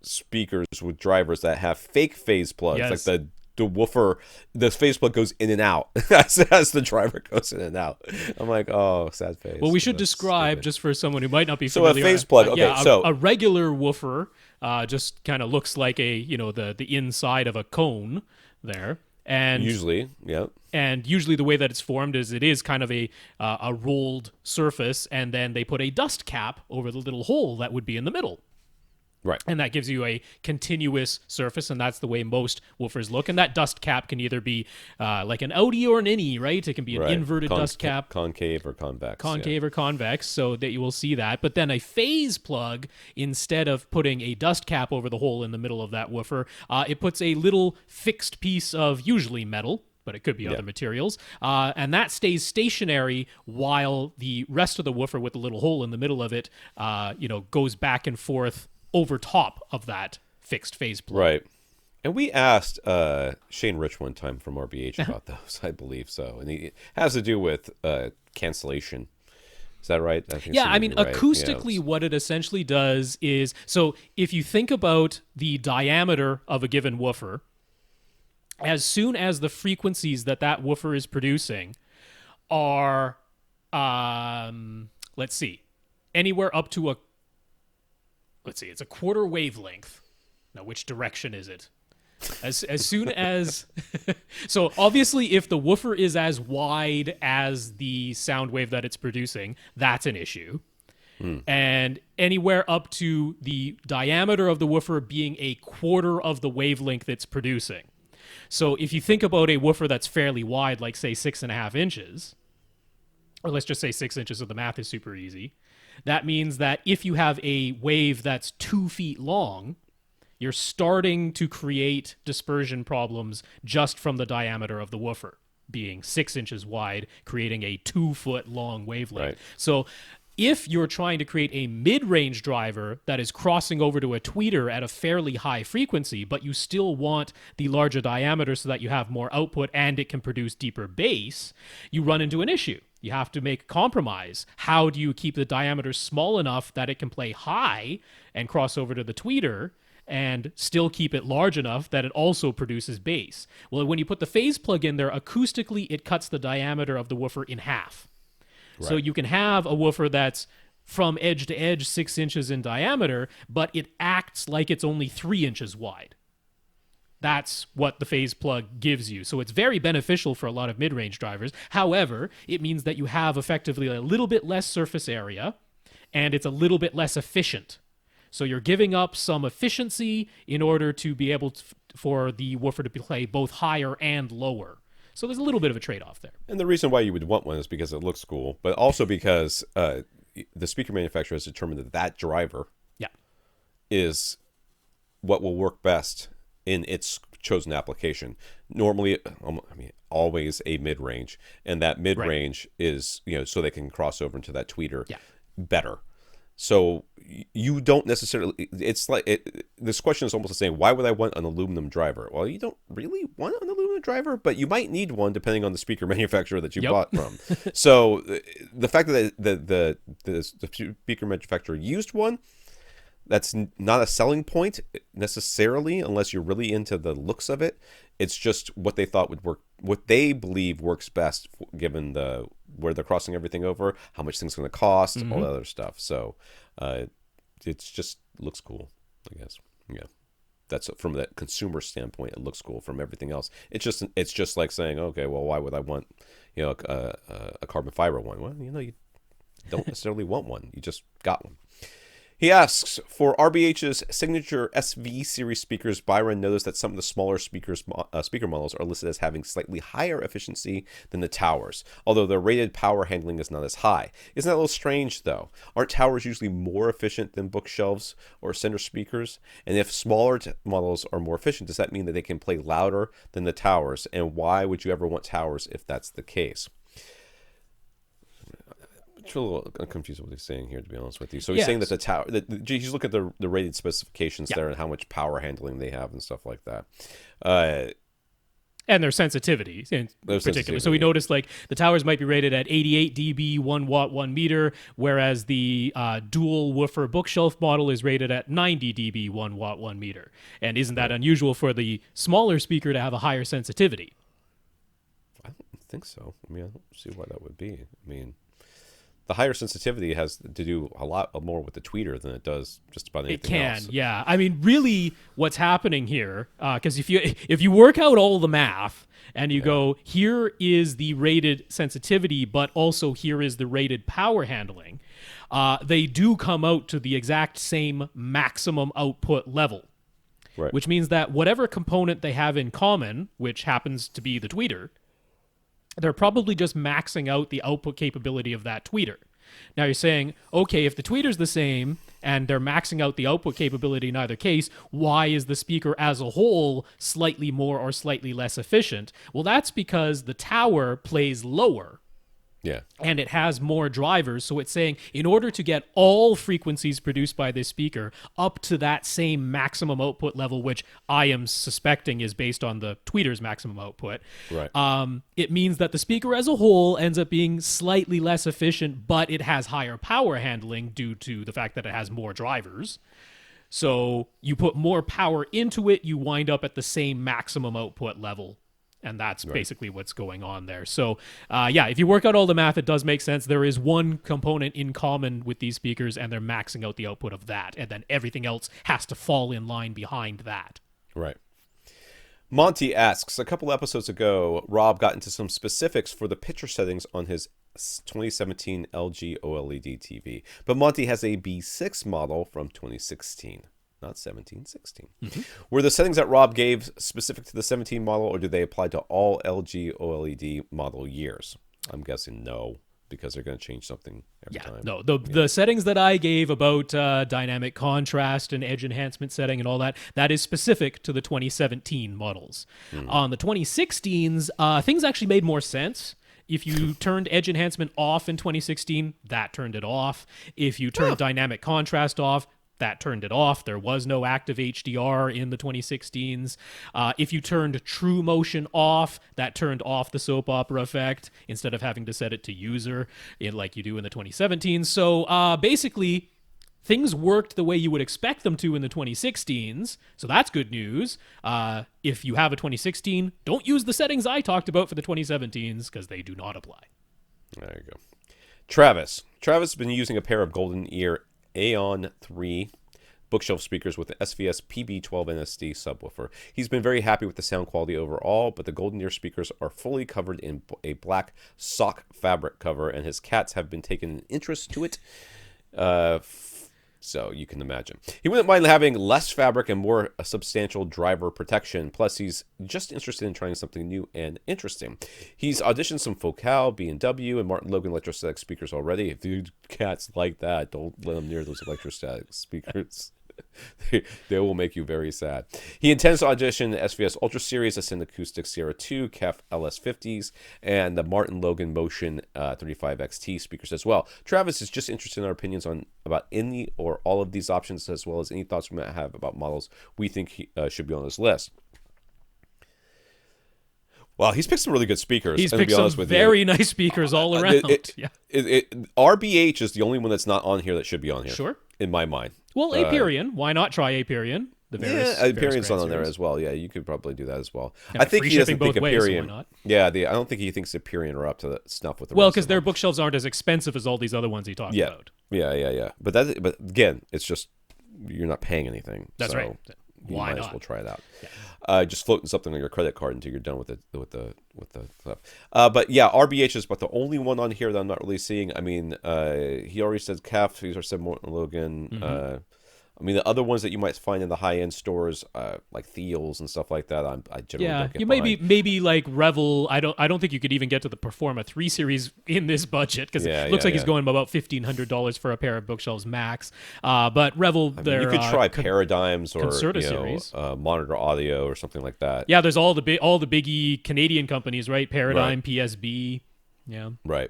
speakers with drivers that have fake phase plugs. Yes. Like the woofer, the phase plug goes in and out as the driver goes in and out. I'm like, oh, sad face. Well, we should describe, just for someone who might not be familiar. So a phase plug, okay, a regular woofer just kind of looks like the inside of a cone there. And usually, yeah. And usually the way that it's formed is it is kind of a rolled surface, and then they put a dust cap over the little hole that would be in the middle. Right. And that gives you a continuous surface, and that's the way most woofers look. And that dust cap can either be like an outie or an innie, right? It can be an inverted dust cap. Concave or convex. Concave or convex, so that you will see that. But then a phase plug, instead of putting a dust cap over the hole in the middle of that woofer, it puts a little fixed piece of usually metal, but it could be other materials. And that stays stationary while the rest of the woofer with the little hole in the middle of it, goes back and forth over top of that fixed phase plug. Right. And we asked Shane Rich one time from RBH about those, I believe so. And it has to do with cancellation. Is that right? I mean, acoustically, what it essentially does is, so if you think about the diameter of a given woofer, as soon as the frequencies that woofer is producing are, anywhere up to it's a quarter wavelength. Now, which direction is it? As soon as... So, obviously, if the woofer is as wide as the sound wave that it's producing, that's an issue. And anywhere up to the diameter of the woofer being a quarter of the wavelength it's producing. So, if you think about a woofer that's fairly wide, like, say, 6.5 inches, or let's just say 6 inches, so the math is super easy, that means that if you have a wave that's 2 feet long, you're starting to create dispersion problems just from the diameter of the woofer being 6 inches wide, creating a 2 foot long wavelength. Right. So if you're trying to create a mid-range driver that is crossing over to a tweeter at a fairly high frequency, but you still want the larger diameter so that you have more output and it can produce deeper bass, you run into an issue. You have to make a compromise. How do you keep the diameter small enough that it can play high and cross over to the tweeter and still keep it large enough that it also produces bass? Well, when you put the phase plug in there, acoustically, it cuts the diameter of the woofer in half. Right. So you can have a woofer that's from edge to edge 6 inches in diameter, but it acts like it's only 3 inches wide. That's what the phase plug gives you. So it's very beneficial for a lot of mid-range drivers. However, it means that you have effectively a little bit less surface area, and it's a little bit less efficient. So you're giving up some efficiency in order to be able for the woofer to play both higher and lower. So there's a little bit of a trade-off there. And the reason why you would want one is because it looks cool, but also because the speaker manufacturer has determined that driver is what will work best in its chosen application. Normally, always a mid-range, and that mid-range is, so they can cross over into that tweeter better. So you don't necessarily, it's like, this question is almost the same. Why would I want an aluminum driver? Well, you don't really want an aluminum driver, but you might need one depending on the speaker manufacturer that you bought from. So the fact that the speaker manufacturer used one, that's not a selling point necessarily, unless you're really into the looks of it. It's just what they thought would work, what they believe works best, given where they're crossing everything over, how much things going to cost, all that other stuff. So it's just looks cool, I guess. Yeah, that's from that consumer standpoint. It looks cool. From everything else, it's just like saying, okay, well, why would I want a carbon fiber one? Well, you don't necessarily want one. You just got one. He asks, for RBH's signature SV series speakers, Byron noticed that some of the smaller speaker models are listed as having slightly higher efficiency than the towers, although their rated power handling is not as high. Isn't that a little strange, though? Aren't towers usually more efficient than bookshelves or center speakers? And if smaller models are more efficient, does that mean that they can play louder than the towers? And why would you ever want towers if that's the case? I'm a little confused with what he's saying here, to be honest with you. So he's saying that the tower, he's looking at the rated specifications there and how much power handling they have and stuff like that. And their sensitivity in particular. So we noticed like the towers might be rated at 88 dB, 1 watt, 1 meter, whereas the dual woofer bookshelf model is rated at 90 dB, 1 watt, 1 meter. And isn't that unusual for the smaller speaker to have a higher sensitivity? I don't think so. I mean, I don't see why that would be. I mean, the higher sensitivity has to do a lot more with the tweeter than it does just about anything else. Yeah. I mean, really, what's happening here? Because if you work out all the math and you go, here is the rated sensitivity, but also here is the rated power handling, they do come out to the exact same maximum output level. Right. Which means that whatever component they have in common, which happens to be the tweeter, they're probably just maxing out the output capability of that tweeter. Now you're saying, okay, if the tweeter's the same and they're maxing out the output capability in either case, why is the speaker as a whole slightly more or slightly less efficient? Well, that's because the tower plays lower. Yeah. And it has more drivers. So it's saying in order to get all frequencies produced by this speaker up to that same maximum output level, which I am suspecting is based on the tweeter's maximum output, right. It means that the speaker as a whole ends up being slightly less efficient, but it has higher power handling due to the fact that it has more drivers. So you put more power into it, you wind up at the same maximum output level. And that's basically what's going on there. So, if you work out all the math, it does make sense. There is one component in common with these speakers, and they're maxing out the output of that. And then everything else has to fall in line behind that. Right. Monty asks, a couple episodes ago, Rob got into some specifics for the picture settings on his 2017 LG OLED TV. But Monty has a B6 model from 2016. Not 17, 16. Mm-hmm. Were the settings that Rob gave specific to the 17 model, or do they apply to all LG OLED model years? I'm guessing no, because they're going to change something every time. No, the settings that I gave about dynamic contrast and edge enhancement setting and all that, that is specific to the 2017 models. Mm-hmm. On the 2016s, things actually made more sense. If you turned edge enhancement off in 2016, that turned it off. If you turned dynamic contrast off, that turned it off. There was no active HDR in the 2016s. If you turned True Motion off, that turned off the soap opera effect instead of having to set it to user like you do in the 2017s. So basically, things worked the way you would expect them to in the 2016s. So that's good news. If you have a 2016, don't use the settings I talked about for the 2017s because they do not apply. There you go. Travis has been using a pair of Golden Ear Aeon 3 bookshelf speakers with an SVS PB12 NSD subwoofer. He's been very happy with the sound quality overall, but the Golden Ear speakers are fully covered in a black sock fabric cover, and his cats have been taking an interest to it. So you can imagine. He wouldn't mind having less fabric and more substantial driver protection. Plus, he's just interested in trying something new and interesting. He's auditioned some Focal, B&W, and Martin Logan electrostatic speakers already. If your cats like that, don't let them near those electrostatic speakers. They will make you very sad. He intends to audition the SVS Ultra Series, Ascend Acoustic Sierra 2, KEF LS50s, and the Martin Logan Motion 35XT speakers as well. Travis is just interested in our opinions about any or all of these options, as well as any thoughts we might have about models we think should be on this list. Well, he's picked some really good speakers. He's picked some very nice speakers all around. RBH is the only one that's not on here that should be on here. Sure. In my mind. Well, Aperion. Why not try Aperion? The various, yeah, various Aperion's Grand on there Series. as well. Yeah, you could probably do that as well. Yeah, I think free he doesn't shipping think both ways, so why Aperion. not? Yeah, I don't think he thinks Aperion are up to the snuff with the Well, rest because of their them. bookshelves aren't as expensive as all these other ones he talked Yeah, about. yeah. But again, it's just you're not paying anything. That's so right. You Why might not? as well try it out. Yeah. Just floating something on your credit card until you're done with the stuff. But yeah, RBH is about the only one on here that I'm not really seeing. I mean, he already said KEF. These are said Morton Logan. Mm-hmm. I mean, the other ones that you might find in the high end stores, like Thiel's and stuff like that, I generally don't get you behind. maybe like Revel. I don't think you could even get to the Performa 3 series in this budget because it looks like he's going about $1,500 for a pair of bookshelves max. But Revel, I mean, you could try Paradigms or Concerta series. Monitor Audio or something like that. Yeah, there's all the biggie Canadian companies, right? Paradigm, PSB. Yeah, Right.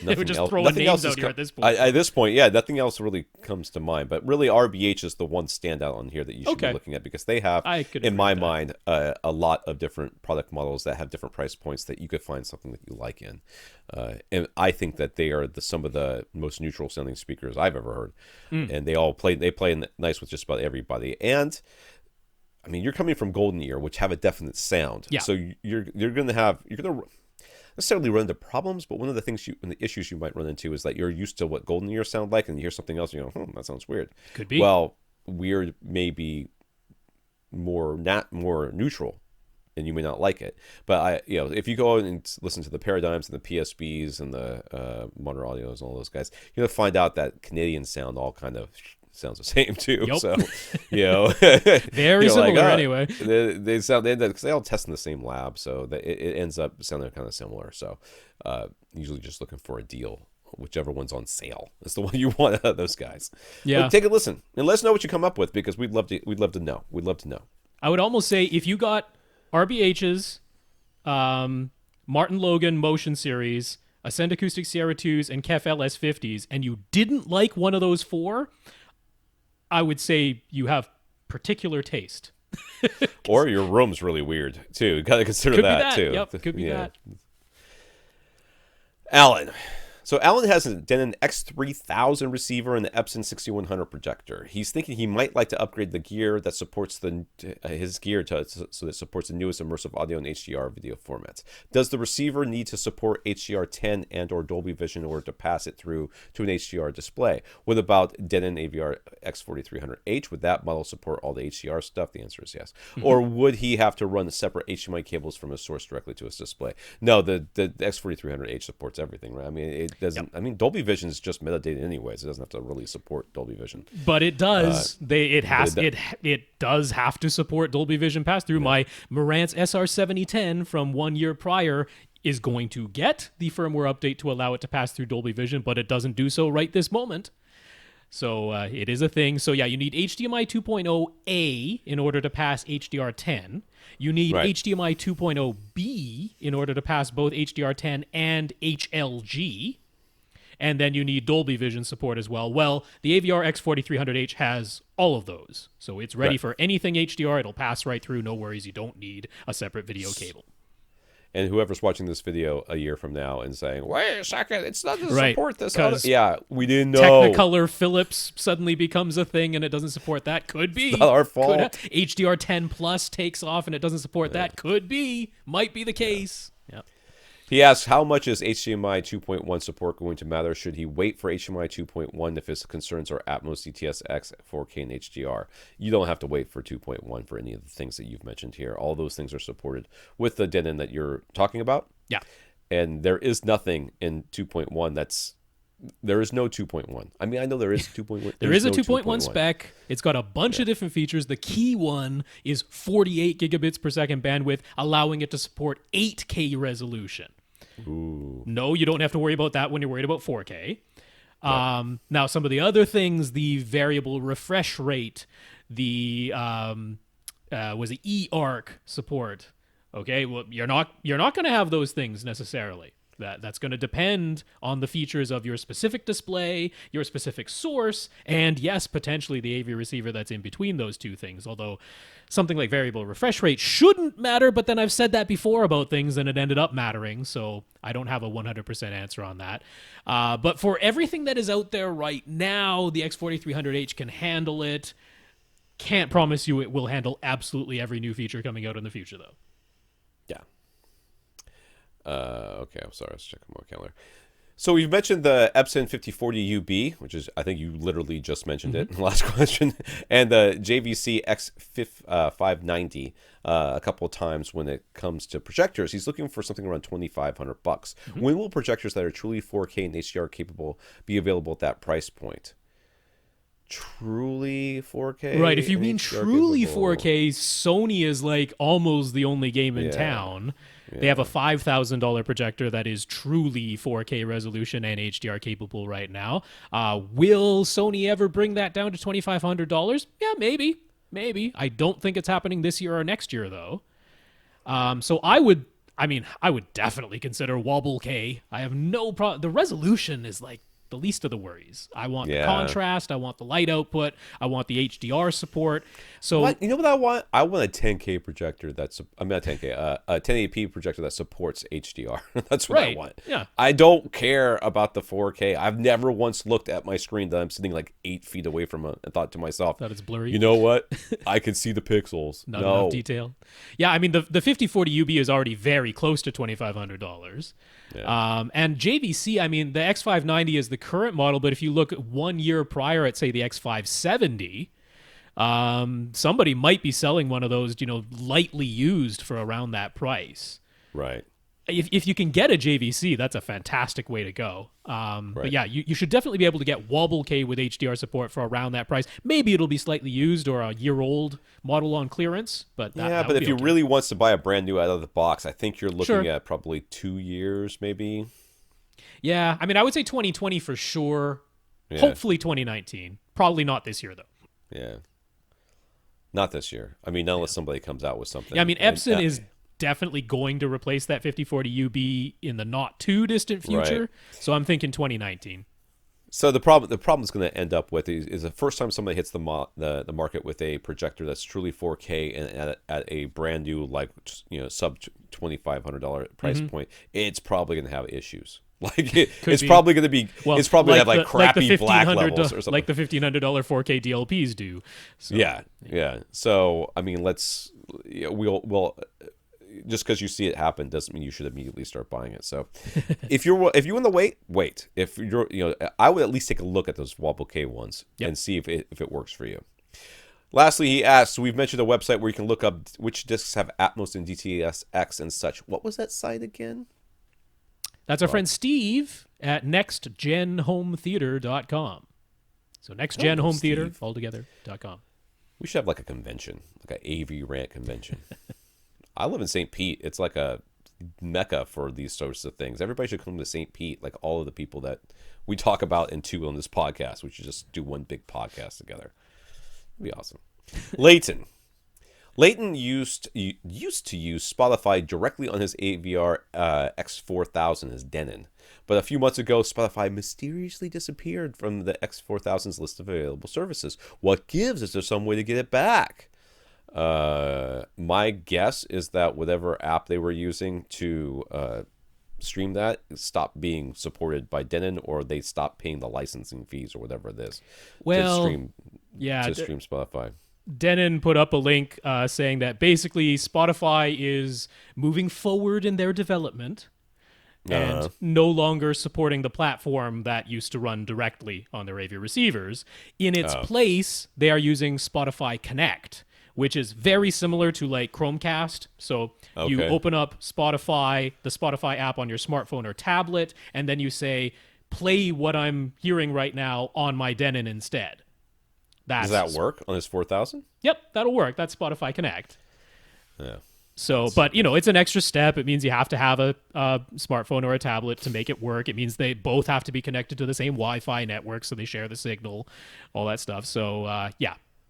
We're just throwing names out here at this point. At this point, yeah, nothing else really comes to mind. But really, RBH is the one standout on here that you should be looking at because they have, in my mind, a lot of different product models that have different price points that you could find something that you like in. And I think that they are some of the most neutral sounding speakers I've ever heard. And they play nice with just about everybody. And I mean, you're coming from Golden Ear, which have a definite sound. Yeah. So you're going to necessarily run into problems, but one of the things the issues you might run into is that you're used to what Golden Ear sound like, and you hear something else, and you go, that sounds weird. Could be. Well, weird may be more neutral, and you may not like it. But if you go and listen to the Paradigms and the PSBs and the Monitor Audios and all those guys, you're gonna find out that Canadian sound all kind of sounds the same too. Yep. So, very similar anyway. They sound because they all test in the same lab, so that it ends up sounding kind of similar. So, usually just looking for a deal, whichever one's on sale is the one you want out of those guys. Yeah, but take a listen and let us know what you come up with because we'd love to know. We'd love to know. I would almost say if you got RBH's, Martin Logan Motion Series, Ascend Acoustic Sierra 2s, and KEF LS50s, and you didn't like one of those four, I would say you have particular taste. Or your room's really weird, too. You got to consider that, too. Yep, could be that. Alan. So Alan has a Denon X3000 receiver and the Epson 6100 projector. He's thinking he might like to upgrade the gear that supports his gear so that it supports the newest immersive audio and HDR video formats. Does the receiver need to support HDR10 and or Dolby Vision in order to pass it through to an HDR display? What about Denon AVR X4300H? Would that model support all the HDR stuff? The answer is yes. Mm-hmm. Or would he have to run separate HDMI cables from his source directly to his display? No, the X4300H supports everything, right? I mean, it doesn't. Yep. I mean, Dolby Vision is just metadata anyways. It doesn't have to really support Dolby Vision. But it does. It does have to support Dolby Vision pass through. Yeah. My Marantz SR7010 from 1 year prior is going to get the firmware update to allow it to pass through Dolby Vision, but it doesn't do so right this moment. So it is a thing. So yeah, you need HDMI 2.0A in order to pass HDR10. You need HDMI 2.0B in order to pass both HDR10 and HLG. And then you need Dolby Vision support as well. Well, the AVR X4300H has all of those. So it's ready for anything HDR. It'll pass right through. No worries. You don't need a separate video cable. And whoever's watching this video a year from now and saying, wait a second, it's not to support this. Yeah, we didn't know. Technicolor Philips suddenly becomes a thing and it doesn't support that. Could be. It's not our fault. HDR10 Plus takes off and it doesn't support that. Could be. Might be the case. Yeah. He asks, how much is HDMI 2.1 support going to matter? Should he wait for HDMI 2.1 if his concerns are Atmos, DTS:X, 4K, and HDR? You don't have to wait for 2.1 for any of the things that you've mentioned here. All those things are supported with the Denon that you're talking about. Yeah. And there is nothing in 2.1 there is no 2.1. I mean, I know there is 2.1. There is a 2.1 spec. It's got a bunch of different features. The key one is 48 gigabits per second bandwidth, allowing it to support 8K resolution. Ooh. No, you don't have to worry about that when you're worried about 4K. Now, some of the other things, the variable refresh rate, the was the eARC support. Okay, well, you're not going to have those things necessarily. That's going to depend on the features of your specific display, your specific source, and yes, potentially the AV receiver that's in between those two things. Although something like variable refresh rate shouldn't matter, but then I've said that before about things and it ended up mattering, so I don't have a 100% answer on that. But for everything that is out there right now, the X4300H can handle it. Can't promise you it will handle absolutely every new feature coming out in the future, though. Yeah. Okay, I'm sorry. Let's check my calendar. So we've mentioned the Epson 5040UB, which is, I think you literally just mentioned it in the last question, and the JVC X590 a couple of times when it comes to projectors. He's looking for something around $2,500. When will projectors that are truly 4K and HDR capable be available at that price point? Truly 4K? Right, if you mean HDR truly capable. 4K, Sony is like almost the only game in town. They have a $5,000 projector that is truly 4K resolution and HDR capable right now. Will Sony ever bring that down to $2,500? Yeah, maybe. I don't think it's happening this year or next year, though. So I would definitely consider Wobble K. I have no problem. The resolution is like the least of the worries. I want the contrast. I want the light output. I want the HDR support. So You know what I want? I want a 10K projector that's, I mean, not 10K, a 1080p projector that supports HDR. That's what I want. Yeah. I don't care about the 4K. I've never once looked at my screen that I'm sitting like 8 feet away from it and thought to myself, that it's blurry. You know what? I can see the pixels. Not enough detail. Yeah, I mean, the 5040UB is already very close to $2,500. Yeah. And JVC, I mean, the X590 is the current model, but if you look at 1 year prior at, say, the X570, somebody might be selling one of those, lightly used for around that price. Right. If you can get a JVC, that's a fantastic way to go. But yeah, you should definitely be able to get Wobble K with HDR support for around that price. Maybe it'll be slightly used or a year-old model on clearance. But that but if you okay. really wants to buy a brand new out of the box, I think you're looking at probably 2 years, maybe. Yeah, I mean, I would say 2020 for sure. Yeah. Hopefully 2019. Probably not this year, though. Yeah. Not this year. I mean, unless somebody comes out with something. Yeah, I mean, Epson is definitely going to replace that 5040UB in the not too distant future. Right. So I'm thinking 2019. So the problem is going to end up with is the first time somebody hits the market with a projector that's truly 4K and at a brand new, like, sub $2,500 price point, it's probably going to have issues. Like it's probably going to be, it's probably going to have like crappy black levels or something, like the $1,500 4K DLPs do. So, yeah. So I mean, we'll just because you see it happen doesn't mean you should immediately start buying it. So if you want to wait. If you're, I would at least take a look at those Wobble K ones and see if it works for you. Lastly, he asks, we've mentioned a website where you can look up which discs have Atmos and DTS:X and such. What was that site again? That's our friend Steve at nextgenhometheater.com. So nextgenhometheater altogether.com. We should have like a convention, like an AV rant convention. I live in St. Pete. It's like a mecca for these sorts of things. Everybody should come to St. Pete, like all of the people that we talk about on this podcast. We should just do one big podcast together. It'd be awesome. Leighton used to use Spotify directly on his AVR X4000, his Denon. But a few months ago, Spotify mysteriously disappeared from the X4000's list of available services. What gives? Is there some way to get it back? My guess is that whatever app they were using to stream that stopped being supported by Denon, or they stopped paying the licensing fees or whatever it is to stream Spotify. Denon put up a link saying that basically Spotify is moving forward in their development and no longer supporting the platform that used to run directly on their AV receivers. In its place, they are using Spotify Connect, which is very similar to like Chromecast. So you open up Spotify, the Spotify app on your smartphone or tablet, and then you say, play what I'm hearing right now on my Denon instead. Does that work on his 4000? Yep, that'll work. That's Spotify Connect. Yeah. So, but it's an extra step. It means you have to have a smartphone or a tablet to make it work. It means they both have to be connected to the same Wi-Fi network, so they share the signal, all that stuff. So,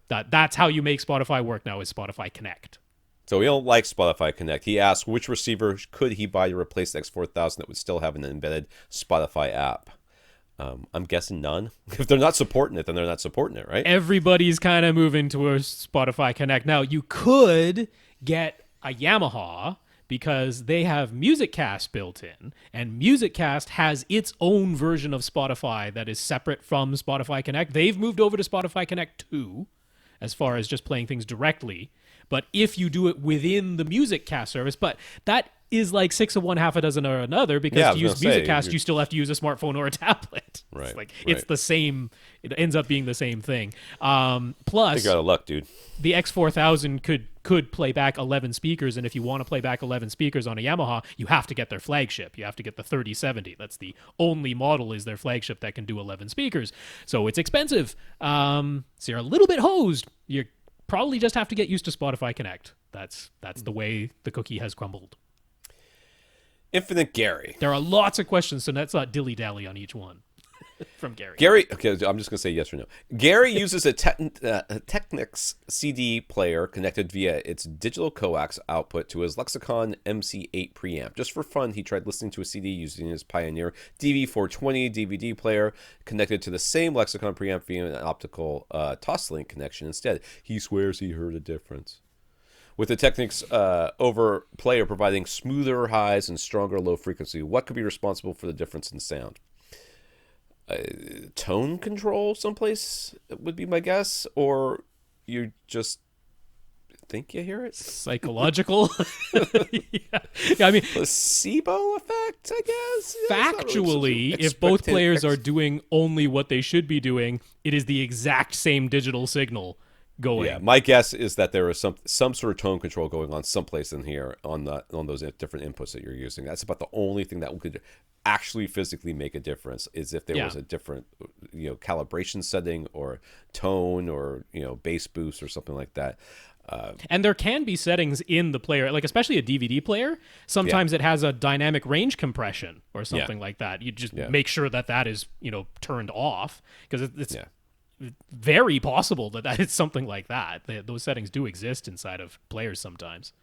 that's how you make Spotify work now, is Spotify Connect. So he don't like Spotify Connect. He asks which receiver could he buy to replace the X4000 that would still have an embedded Spotify app. I'm guessing none. If they're not supporting it, then they're not supporting it, right? Everybody's kind of moving towards Spotify Connect. Now, you could get a Yamaha because they have MusicCast built in, and MusicCast has its own version of Spotify that is separate from Spotify Connect. They've moved over to Spotify Connect too, as far as just playing things directly. But if you do it within the MusicCast service, but that is like 6 of one, half a dozen or another, because to use MusicCast, you still have to use a smartphone or a tablet. Right. It's like it's the same. It ends up being the same thing. Plus, you got luck, dude. The X4000 could play back 11 speakers, and if you want to play back 11 speakers on a Yamaha, you have to get their flagship. You have to get the 3070. That's the only model is their flagship that can do 11 speakers. So it's expensive. So you're a little bit hosed. You probably just have to get used to Spotify Connect. That's the way the cookie has crumbled. Infinite Gary. There are lots of questions, so let's not dilly-dally on each one. From Gary. Okay, I'm just going to say yes or no. Gary uses a Technics CD player connected via its digital coax output to his Lexicon MC8 preamp. Just for fun, he tried listening to a CD using his Pioneer DV420 DVD player connected to the same Lexicon preamp via an optical Toslink connection instead. He swears he heard a difference. With the Technics over player providing smoother highs and stronger low frequency, what could be responsible for the difference in sound? Tone control someplace would be my guess, or you just think you hear it? Psychological? Yeah, I mean, placebo effect, I guess. Factually, really if both players are doing only what they should be doing, it is the exact same digital signal going. Yeah, my guess is that there is some sort of tone control going on someplace in here on those different inputs that you're using. That's about the only thing that could actually physically make a difference, is if there was a different calibration setting or tone or bass boost or something like that. And there can be settings in the player, like especially a DVD player. Sometimes it has a dynamic range compression or something like that. You just make sure that is turned off, because it's very possible that it's something like that. Those settings do exist inside of players sometimes.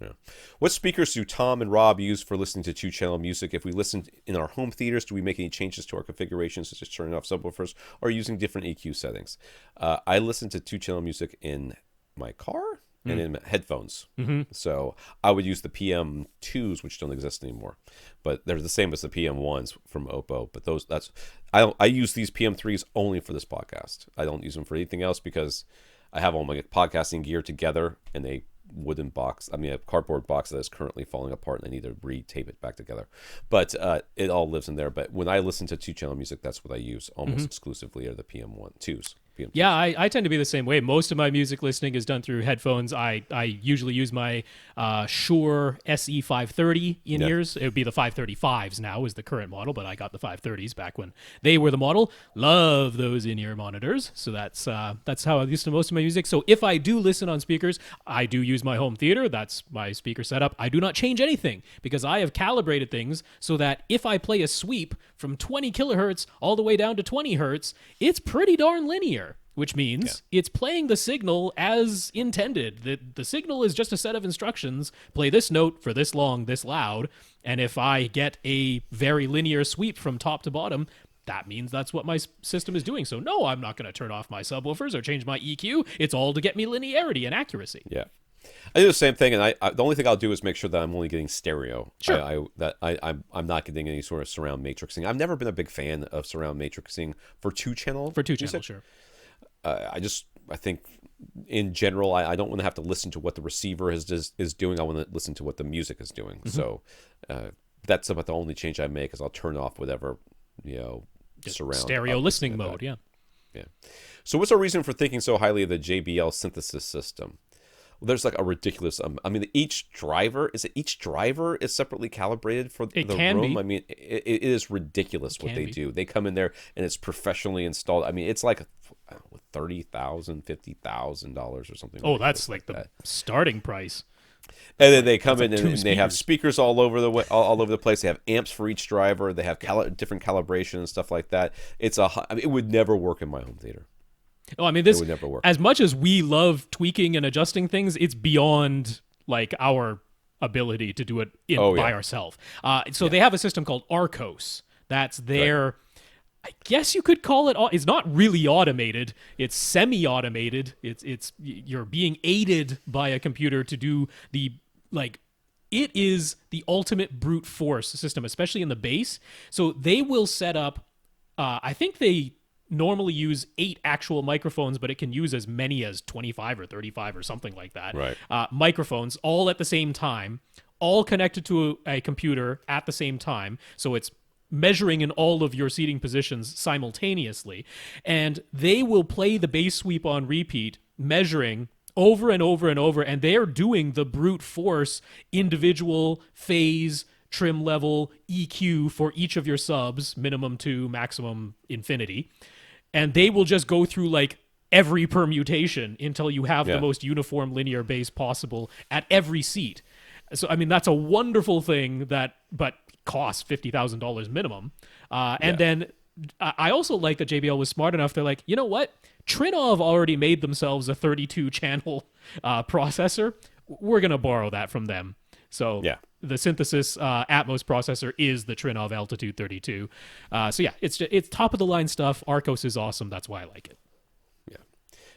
Yeah. What speakers do Tom and Rob use for listening to two-channel music? If we listen in our home theaters, do we make any changes to our configurations, such as turning off subwoofers or using different EQ settings? I listen to two-channel music in my car and in headphones. Mm-hmm. So I would use the PM2s, which don't exist anymore, but they're the same as the PM1s from Oppo. But I use these PM3s only for this podcast. I don't use them for anything else, because I have all my podcasting gear together in a cardboard box that is currently falling apart, and I need to re-tape it back together. But it all lives in there. But when I listen to two-channel music, that's what I use almost exclusively, are the PM2s. Yeah, I tend to be the same way. Most of my music listening is done through headphones. I usually use my Shure SE530 in-ears. It would be the 535s now is the current model, but I got the 530s back when they were the model. Love those in-ear monitors. So that's how I listen to most of my music. So if I do listen on speakers, I do use my home theater. That's my speaker setup. I do not change anything, because I have calibrated things so that if I play a sweep from 20 kilohertz all the way down to 20 hertz, it's pretty darn linear. Which means it's playing the signal as intended. The signal is just a set of instructions. Play this note for this long, this loud. And if I get a very linear sweep from top to bottom, that means that's what my system is doing. So no, I'm not going to turn off my subwoofers or change my EQ. It's all to get me linearity and accuracy. Yeah. I do the same thing, and I the only thing I'll do is make sure that I'm only getting stereo. Sure. I'm not getting any sort of surround matrixing. I've never been a big fan of surround matrixing for two-channel. For two-channel, sure. I think in general, I don't want to have to listen to what the receiver is doing. I want to listen to what the music is doing. Mm-hmm. So that's about the only change I make, is I'll turn off whatever surround stereo listening mode. Yeah. So what's our reason for thinking so highly of the JBL Synthesis system? Well, there's like a ridiculous. Each driver is sepapply calibrated for the room. I mean, it is ridiculous what they do. They come in there and it's professionally installed. I mean, it's like $30,000, $50,000 or something. Oh, that's like the starting price. And then they come in and they have speakers all over the place. They have amps for each driver. They have different calibration and stuff like that. It would never work in my home theater. Oh, I mean, It would never work. as much as we love tweaking and adjusting things, it's beyond like our ability to do it by ourselves. So they have a system called Arcos. That's their, I guess you could call it. It's not really automated. It's semi-automated. It's you're being aided by a computer to do the like. It is the ultimate brute force system, especially in the bass. So they will set up. I think they normally use 8 actual microphones, but it can use as many as 25 or 35 or something like that. Right. Microphones all at the same time, all connected to a computer at the same time. So it's measuring in all of your seating positions simultaneously. And they will play the bass sweep on repeat, measuring over and over and over. And they're doing the brute force individual phase, trim level, EQ for each of your subs, minimum to maximum infinity. And they will just go through like every permutation until you have the most uniform linear bass possible at every seat. So, I mean, that's a wonderful thing but costs $50,000 minimum. And then I also like that JBL was smart enough. They're like, you know what? Trinov already made themselves a 32-channel processor. We're going to borrow that from them. So the Synthesis Atmos processor is the Trinov Altitude 32. So yeah, it's top of the line stuff. Arcos is awesome. That's why I like it. Yeah.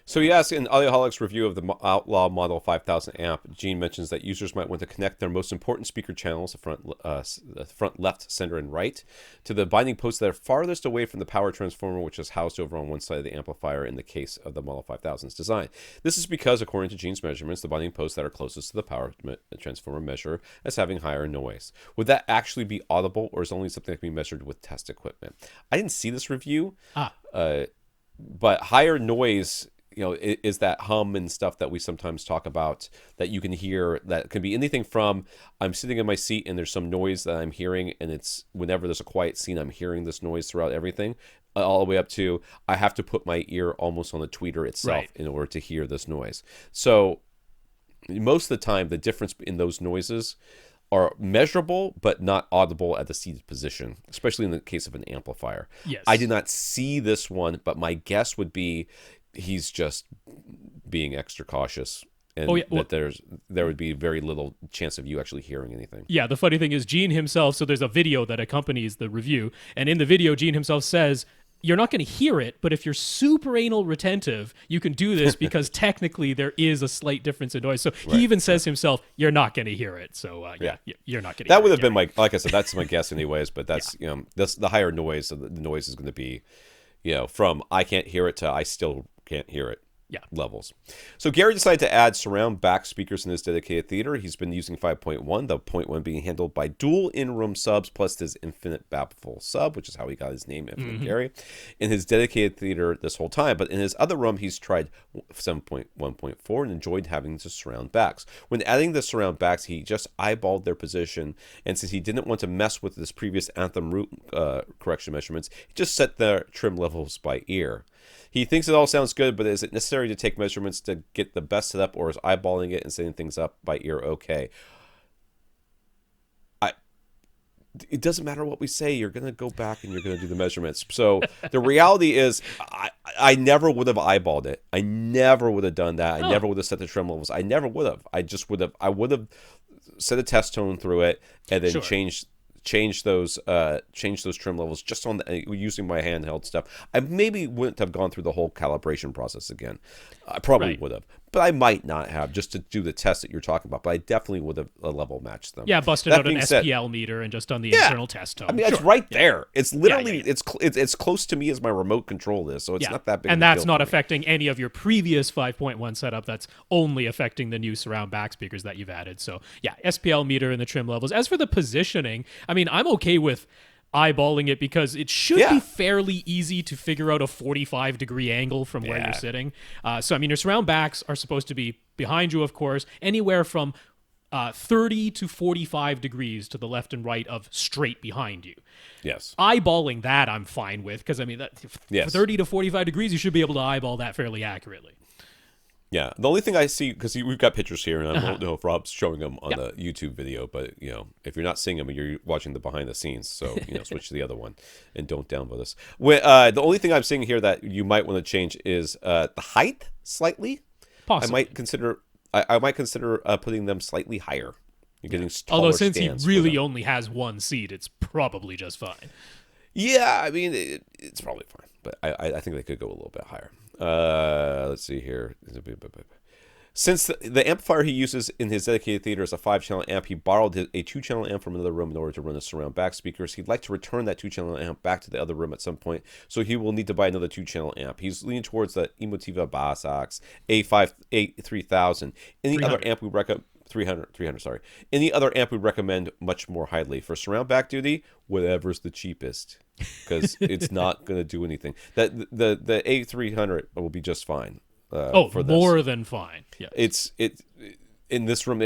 So he asks in Audioholic's review of the Outlaw Model 5000 amp, Gene mentions that users might want to connect their most important speaker channels, the front left, center, and right, to the binding posts that are farthest away from the power transformer, which is housed over on one side of the amplifier in the case of the Model 5000's design. This is because, according to Gene's measurements, the binding posts that are closest to the power transformer measure as having higher noise. Would that actually be audible, or is it only something that can be measured with test equipment? I didn't see this review, but higher noise, is that hum and stuff that we sometimes talk about that you can hear, that can be anything from I'm sitting in my seat and there's some noise that I'm hearing, and it's whenever there's a quiet scene, I'm hearing this noise throughout everything, all the way up to I have to put my ear almost on the tweeter itself in order to hear this noise. So most of the time, the difference in those noises are measurable but not audible at the seated position, especially in the case of an amplifier. Yes. I did not see this one, but my guess would be he's just being extra cautious, and that there would be very little chance of you actually hearing anything. Yeah, the funny thing is Gene himself, so there's a video that accompanies the review, and in the video Gene himself says, you're not going to hear it, but if you're super anal retentive, you can do this because technically there is a slight difference in noise. So he even says himself, you're not going to hear it. So you're not going to hear it. That would have been like I said, that's my guess anyways, but that's, the higher noise, so the noise is going to be, from I can't hear it to I still can't hear it levels. So Gary decided to add surround back speakers in his dedicated theater. He's been using 5.1, the 0.1 being handled by dual in-room subs plus his infinite baffle sub, which is how he got his name, Infinite Gary, in his dedicated theater this whole time. But in his other room, he's tried 7.1.4 and enjoyed having the surround backs. When adding the surround backs, he just eyeballed their position, and since he didn't want to mess with his previous Anthem root correction measurements, he just set their trim levels by ear. He thinks it all sounds good, but is it necessary to take measurements to get the best setup, or is eyeballing it and setting things up by ear okay? It doesn't matter what we say. You're going to go back and you're going to do the measurements. So the reality is I never would have eyeballed it. I never would have done that. I never would have set the trim levels. I never would have. I would have set a test tone through it and then change those trim levels just on using my handheld stuff. I maybe wouldn't have gone through the whole calibration process again. I probably would have, but I might not have, just to do the test that you're talking about. But I definitely would have level matched them. Yeah, busted out an SPL meter and just done the internal test tone. I mean, it's right there. It's literally it's close to me as my remote control is, so it's not that big. And that's not affecting any of your previous 5.1 setup. That's only affecting the new surround back speakers that you've added. So yeah, SPL meter and the trim levels. As for the positioning, I mean, I'm okay with eyeballing it because it should be fairly easy to figure out a 45-degree angle from where you're sitting. So, I mean, your surround backs are supposed to be behind you, of course, anywhere from 30 to 45 degrees to the left and right of straight behind you. Yes. Eyeballing that I'm fine with because, I mean, 30 to 45 degrees, you should be able to eyeball that fairly accurately. Yeah, the only thing I see, because we've got pictures here, and I don't know if Rob's showing them on the YouTube video, but if you're not seeing them, you're watching the behind the scenes. So switch to the other one, and don't downvote us. The only thing I'm seeing here that you might want to change is the height slightly. Possibly. I might consider putting them slightly higher. You're getting taller. Although since he really only has one seat, it's probably just fine. Yeah, I mean it's probably fine, but I think they could go a little bit higher. Let's see here. Since the amplifier he uses in his dedicated theater is a 5-channel amp, he borrowed a 2-channel amp from another room in order to run the surround back speakers. He'd like to return that 2-channel amp back to the other room at some point, so he will need to buy another 2-channel amp. He's leaning towards the Emotiva A-3000. Any other amp we recommend? 300, sorry. Any other amp we recommend much more highly. For surround back duty, whatever's the cheapest, because it's not going to do anything. The A300 will be just fine. For more than fine. Yeah. It's in this room.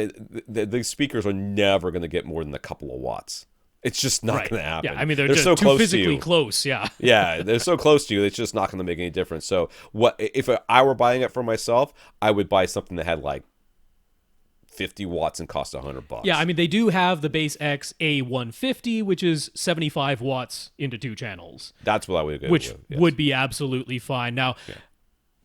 The speakers are never going to get more than a couple of watts. It's just not going to happen. Yeah, I mean they're just so too close physically to you. close. Yeah. Yeah, they're so close to you. It's just not going to make any difference. So if I were buying it for myself, I would buy something that had like 50 watts and cost $100. Yeah, I mean they do have the Base X A150, which is 75 watts into 2 channels. That's what I would go which with. Yes. would be absolutely fine. Now,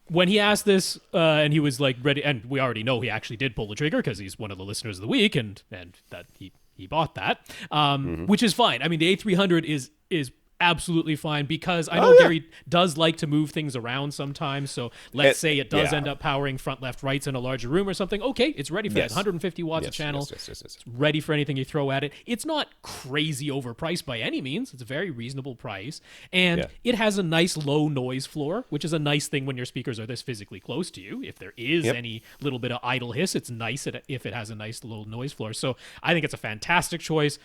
when he asked this, and he was like ready, and we already know he actually did pull the trigger because he's one of the listeners of the week, and that he bought that, which is fine. I mean, the A300 is absolutely fine because I know Gary does like to move things around sometimes. So let's say it does end up powering front, left, rights in a larger room or something. Okay, it's ready for that. 150 watts a channel. It's ready for anything you throw at it. It's not crazy overpriced by any means. It's a very reasonable price. And it has a nice low noise floor, which is a nice thing when your speakers are this physically close to you. If there is any little bit of idle hiss, it's nice if it has a nice low noise floor. So I think it's a fantastic choice.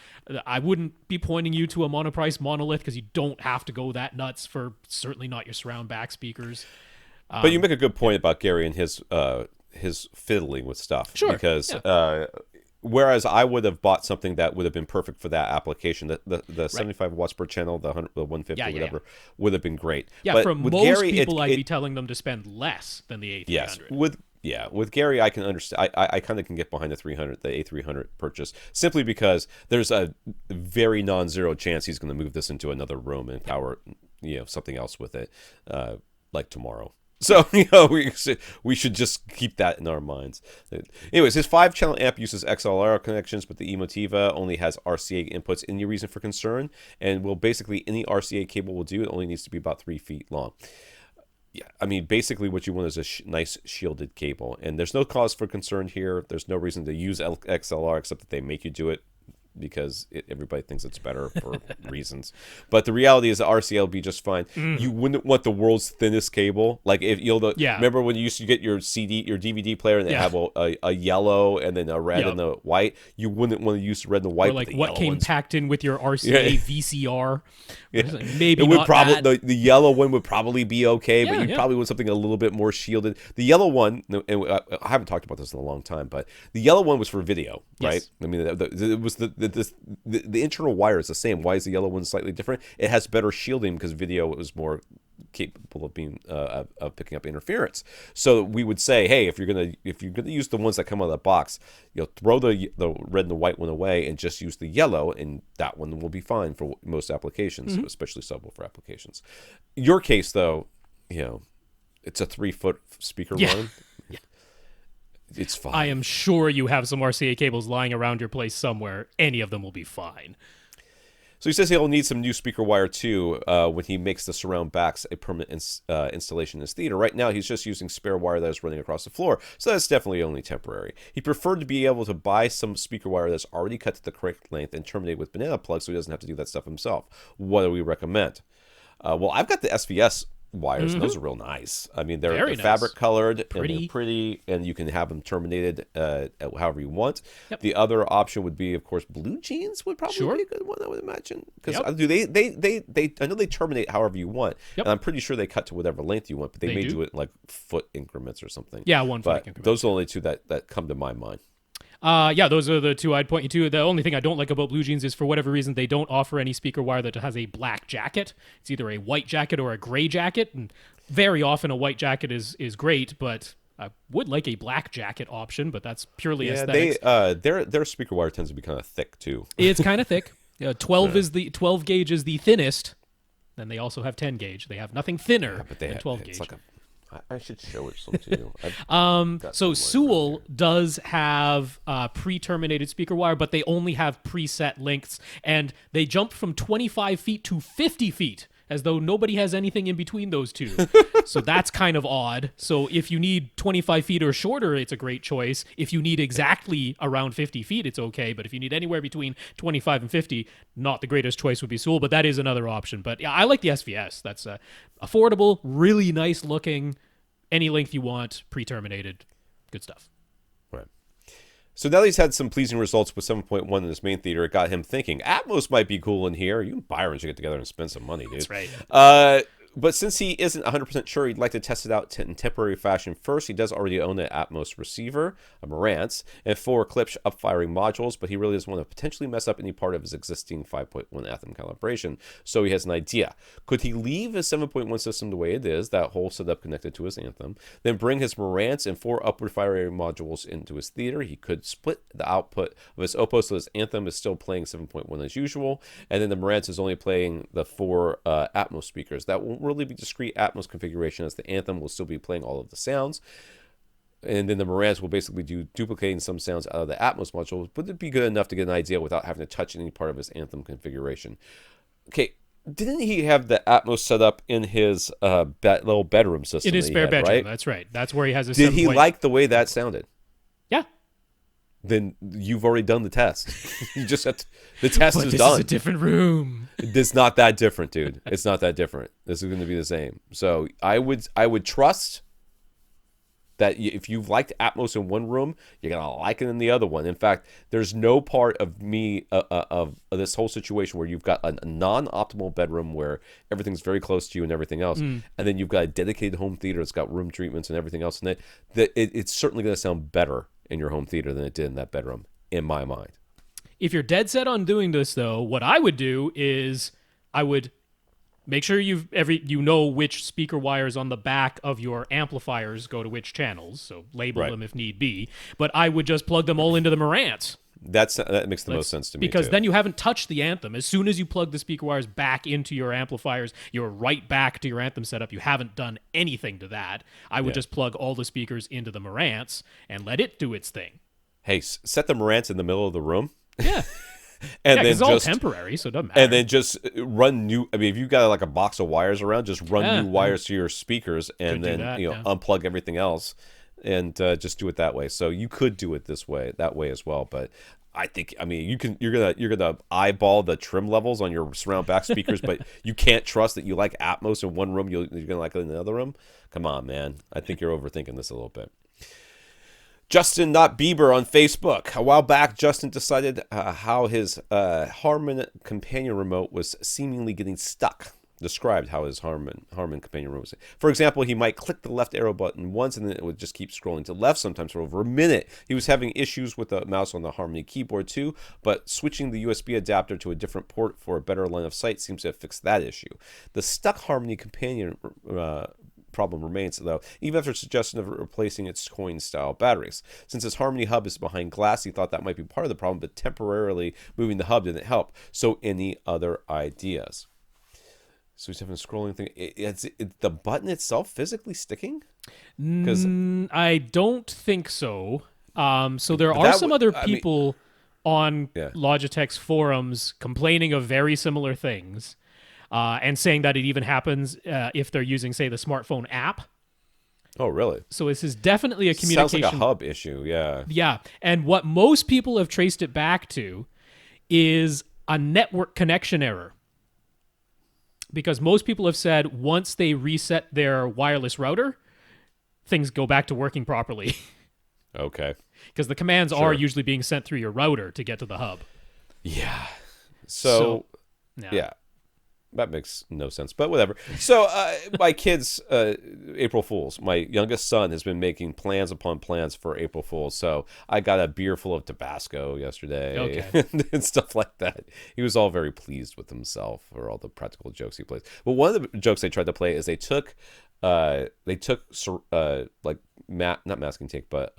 I wouldn't be pointing you to a Monoprice monolith because you don't have to go that nuts for certainly not your surround back speakers. But you make a good point about Gary and his fiddling with stuff. Sure. Because whereas I would have bought something that would have been perfect for that application, the 75 watts per channel, the 150 whatever, would have been great. Yeah, but for with most Gary, people, I'd be telling them to spend less than the A300. Yes, with Gary, I can understand. I kind of can get behind the A300 purchase simply because there's a very non-zero chance he's going to move this into another room and power, something else with it, like tomorrow. So we should just keep that in our minds. Anyways, his 5-channel amp uses XLR connections, but the Emotiva only has RCA inputs. Any reason for concern? And basically any RCA cable will do. It only needs to be about 3 feet long. Yeah, I mean, basically what you want is a nice shielded cable. And there's no cause for concern here. There's no reason to use XLR except that they make you do it because everybody thinks it's better for reasons. But the reality is the RCA will be just fine. You wouldn't want the world's thinnest cable. Like if remember when you used to get your DVD player and they have a yellow and then a red and a white? You wouldn't want to use the red and the white. Or like what came packed in with your RCA VCR. Maybe it would not probably that. the yellow one would probably be okay, but you probably want something a little bit more shielded. The yellow one, and I haven't talked about this in a long time, but the yellow one was for video, right? I mean, it was the internal wire is the same. Why is the yellow one slightly different? It has better shielding because video was more capable of being of picking up interference. So we would say, hey, if you're gonna use the ones that come out of the box, throw the red and the white one away and just use the yellow, and that one will be fine for most applications, especially subwoofer applications. Your case, though, it's a 3-foot speaker run. It's fine. I am sure you have some RCA cables lying around your place somewhere. Any of them will be fine. So he says he'll need some new speaker wire too when he makes the surround backs a permanent installation in his theater. Right now, he's just using spare wire that is running across the floor, so that's definitely only temporary. He preferred to be able to buy some speaker wire that's already cut to the correct length and terminate with banana plugs so he doesn't have to do that stuff himself. What do we recommend? Well, I've got the SVS wires, and those are real nice. I mean, they're nice. fabric colored and they're pretty, and you can have them terminated however you want. The other option would be, of course, blue jeans would probably be a good one, I would imagine, because I know they terminate however you want, and I'm pretty sure they cut to whatever length you want, but they may do it in like foot increments or something. 1 foot increments. Those are the only two that come to my mind. Those are the two I'd point you to. The only thing I don't like about blue jeans is for whatever reason they don't offer any speaker wire that has a black jacket. It's either a white jacket or a gray jacket, and very often a white jacket is great, but I would like a black jacket option, but that's purely Yeah, aesthetics. their speaker wire tends to be kind of thick too. It's kind of thick. 12 gauge is the thinnest. Then they also have 10 gauge. They have nothing thinner than 12 gauge. I should show it some to you. So Sewell does have pre-terminated speaker wire, but they only have preset lengths, and they jump from 25 feet to 50 feet, as though nobody has anything in between those two. So that's kind of odd. So if you need 25 feet or shorter, it's a great choice. If you need exactly around 50 feet, it's okay. But if you need anywhere between 25 and 50, not the greatest choice would be Sewell, but that is another option. But yeah, I like the SVS. That's affordable, really nice looking, any length you want, pre-terminated, good stuff. Right. So now that he's had some pleasing results with 7.1 in his main theater, it got him thinking, Atmos might be cool in here. You and Byron should get together and spend some money, dude. That's right. But since he isn't 100% sure, he'd like to test it out in temporary fashion first. He does already own an Atmos receiver, a Marantz, and 4 Klipsch upfiring modules, but he really doesn't want to potentially mess up any part of his existing 5.1 Anthem calibration. So he has an idea. Could he leave his 7.1 system the way it is, that whole setup connected to his Anthem, then bring his Marantz and 4 upward firing modules into his theater? He could split the output of his Oppo so his Anthem is still playing 7.1 as usual, and then the Marantz is only playing the 4 Atmos speakers. That won't really be discrete Atmos configuration, as the Anthem will still be playing all of the sounds, and then the Marantz will basically do duplicating some sounds out of the Atmos module, but it'd be good enough to get an idea without having to touch any part of his Anthem configuration. Okay, didn't he have the Atmos set up in his little bedroom system? In his spare bedroom, right? That's right. That's where he has a Did he like the way that sounded? Yeah. Then you've already done the test. You just have to, the test is this done. This is a different room. It's not that different, dude. It's not that different. This is going to be the same. So I would trust that if you've liked Atmos in one room, you're going to like it in the other one. In fact, there's no part of me of this whole situation where you've got a non-optimal bedroom where everything's very close to you and everything else, and then you've got a dedicated home theater that's got room treatments and everything else in it, it's certainly going to sound better in your home theater than it did in that bedroom, in my mind. If you're dead set on doing this, though, what I would do is I would make sure you know which speaker wires on the back of your amplifiers go to which channels, so label them if need be. But I would just plug them all into the Marantz. That makes the most sense to me, because too. then you haven't touched the Anthem. As soon as you plug the speaker wires back into your amplifiers, you're right back to your Anthem setup. You haven't done anything to that. I would just plug all the speakers into the Marantz and let it do its thing. Hey, set the Marantz in the middle of the room. Yeah. And then it's all temporary, so it doesn't matter. And then just run new. I mean, if you've got like a box of wires around, just run new wires to your speakers, and then unplug everything else, and just do it that way. So you could do it that way as well. But I think, I mean, you're gonna eyeball the trim levels on your surround back speakers, but you can't trust that you like Atmos in one room, you're gonna like it in another room. Come on, man. I think you're overthinking this a little bit. Justin Not Bieber on Facebook. A while back, Justin decided how his Harman companion remote was seemingly getting stuck. Described how his Harman companion remote was. For example, he might click the left arrow button once and then it would just keep scrolling to the left, sometimes for over a minute. He was having issues with the mouse on the Harmony keyboard too, but switching the USB adapter to a different port for a better line of sight seems to have fixed that issue. The stuck Harmony companion problem remains, though, even after suggestion of replacing its coin-style batteries. Since his Harmony hub is behind glass, he thought that might be part of the problem, but temporarily moving the hub didn't help. So any other ideas? So he's having a scrolling thing. It's the button itself physically sticking? Because I don't think so. So there are some other people on Logitech's forums complaining of very similar things. And saying that it even happens if they're using, say, the smartphone app. Oh, really? So this is definitely a communication... Sounds like a hub issue, yeah. Yeah, and what most people have traced it back to is a network connection error. Because most people have said once they reset their wireless router, things go back to working properly. Okay. Because the commands are usually being sent through your router to get to the hub. Yeah. So yeah. That makes no sense, but whatever. So my kids, April Fools, my youngest son has been making plans upon plans for April Fools. So I got a beer full of Tabasco yesterday and stuff like that. He was all very pleased with himself for all the practical jokes he plays. But one of the jokes they tried to play is they took like not masking tape, but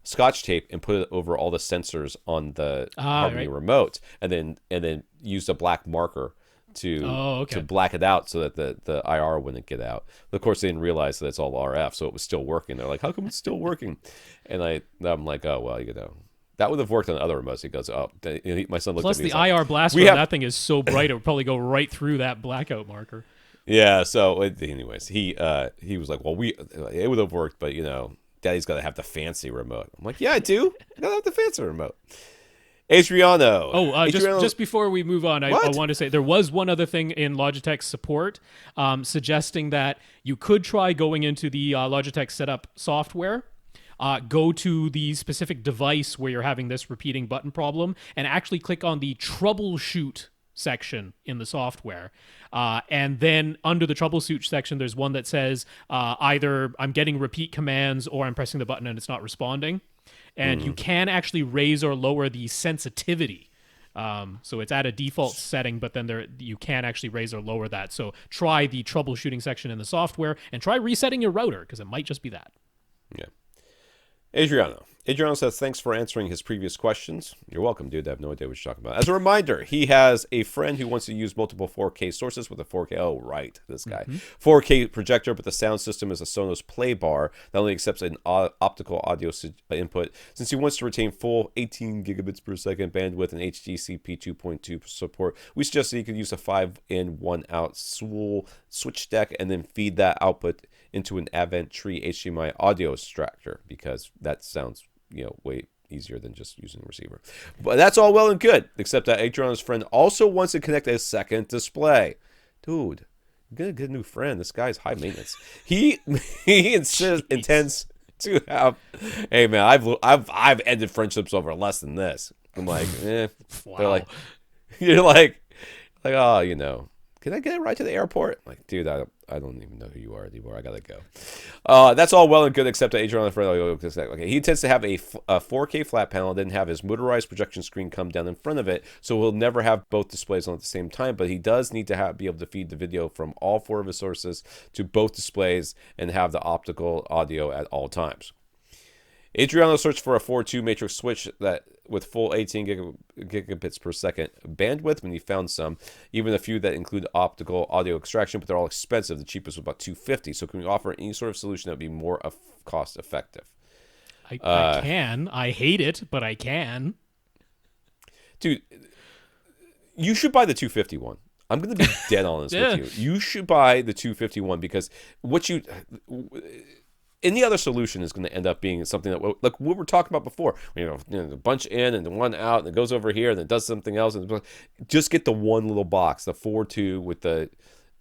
Scotch tape and put it over all the sensors on the Harmony remote, and then used a black marker to black it out so that the IR wouldn't get out. But of course, they didn't realize that it's all RF, so it was still working. They're like, "How come it's still working?" And I'm like, "Oh well, that would have worked on other remotes." He goes, "Oh," my son looked Plus at me. Plus the IR blaster on that thing is so bright it would probably go right through that blackout marker. Yeah. So, anyways, he was like, "Well, it would have worked, but Daddy's got to have the fancy remote." I'm like, "Yeah, I do. I gotta have the fancy remote." Adriano. Just before we move on, I want to say there was one other thing in Logitech support suggesting that you could try going into the Logitech setup software, go to the specific device where you're having this repeating button problem, and actually click on the troubleshoot section in the software. And then under the troubleshoot section, there's one that says either I'm getting repeat commands or I'm pressing the button and it's not responding. And you can actually raise or lower the sensitivity. So it's at a default setting, but then you can actually raise or lower that. So try the troubleshooting section in the software and try resetting your router because it might just be that. Yeah. Adriano says, thanks for answering his previous questions. You're welcome, dude. I have no idea what you're talking about. As a reminder, he has a friend who wants to use multiple 4K sources with a 4K. Oh, right. This guy. 4K projector, but the sound system is a Sonos Play Bar that only accepts an optical audio input. Since he wants to retain full 18 gigabits per second bandwidth and HDCP 2.2 support, we suggest that he could use a 5-in, 1-out Sewell SwitchDeck and then feed that output into an Avantree HDMI audio extractor, because that sounds way easier than just using a receiver. But that's all well and good, except that Adriano's friend also wants to connect a second display. Dude, you're gonna get a new friend. This guy's high maintenance. He intends to have. Hey man, I've ended friendships over less than this. I'm like, Wow. They're like, you're like, oh, can I get it right to the airport? I'm like, dude, I don't even know who you are anymore. I gotta go. That's all well and good, except that Adriano, okay, he intends to have a 4K flat panel, then have his motorized projection screen come down in front of it, so he'll never have both displays on at the same time. But he does need to be able to feed the video from all 4 of his sources to both displays and have the optical audio at all times. Adriano searched for a 4.2 matrix switch that with full 18 gigabits per second bandwidth, and he found some, even a few that include optical audio extraction, but they're all expensive. The cheapest was about $250. So can we offer any sort of solution that would be more cost effective? I can. I hate it, but I can. Dude, you should buy the 251. I'm going to be dead honest with you. You should buy the 251 because any other solution is going to end up being something that, like what we're talking about before, the bunch in and the one out, and it goes over here and it does something else. And just get the one little box, the 4.2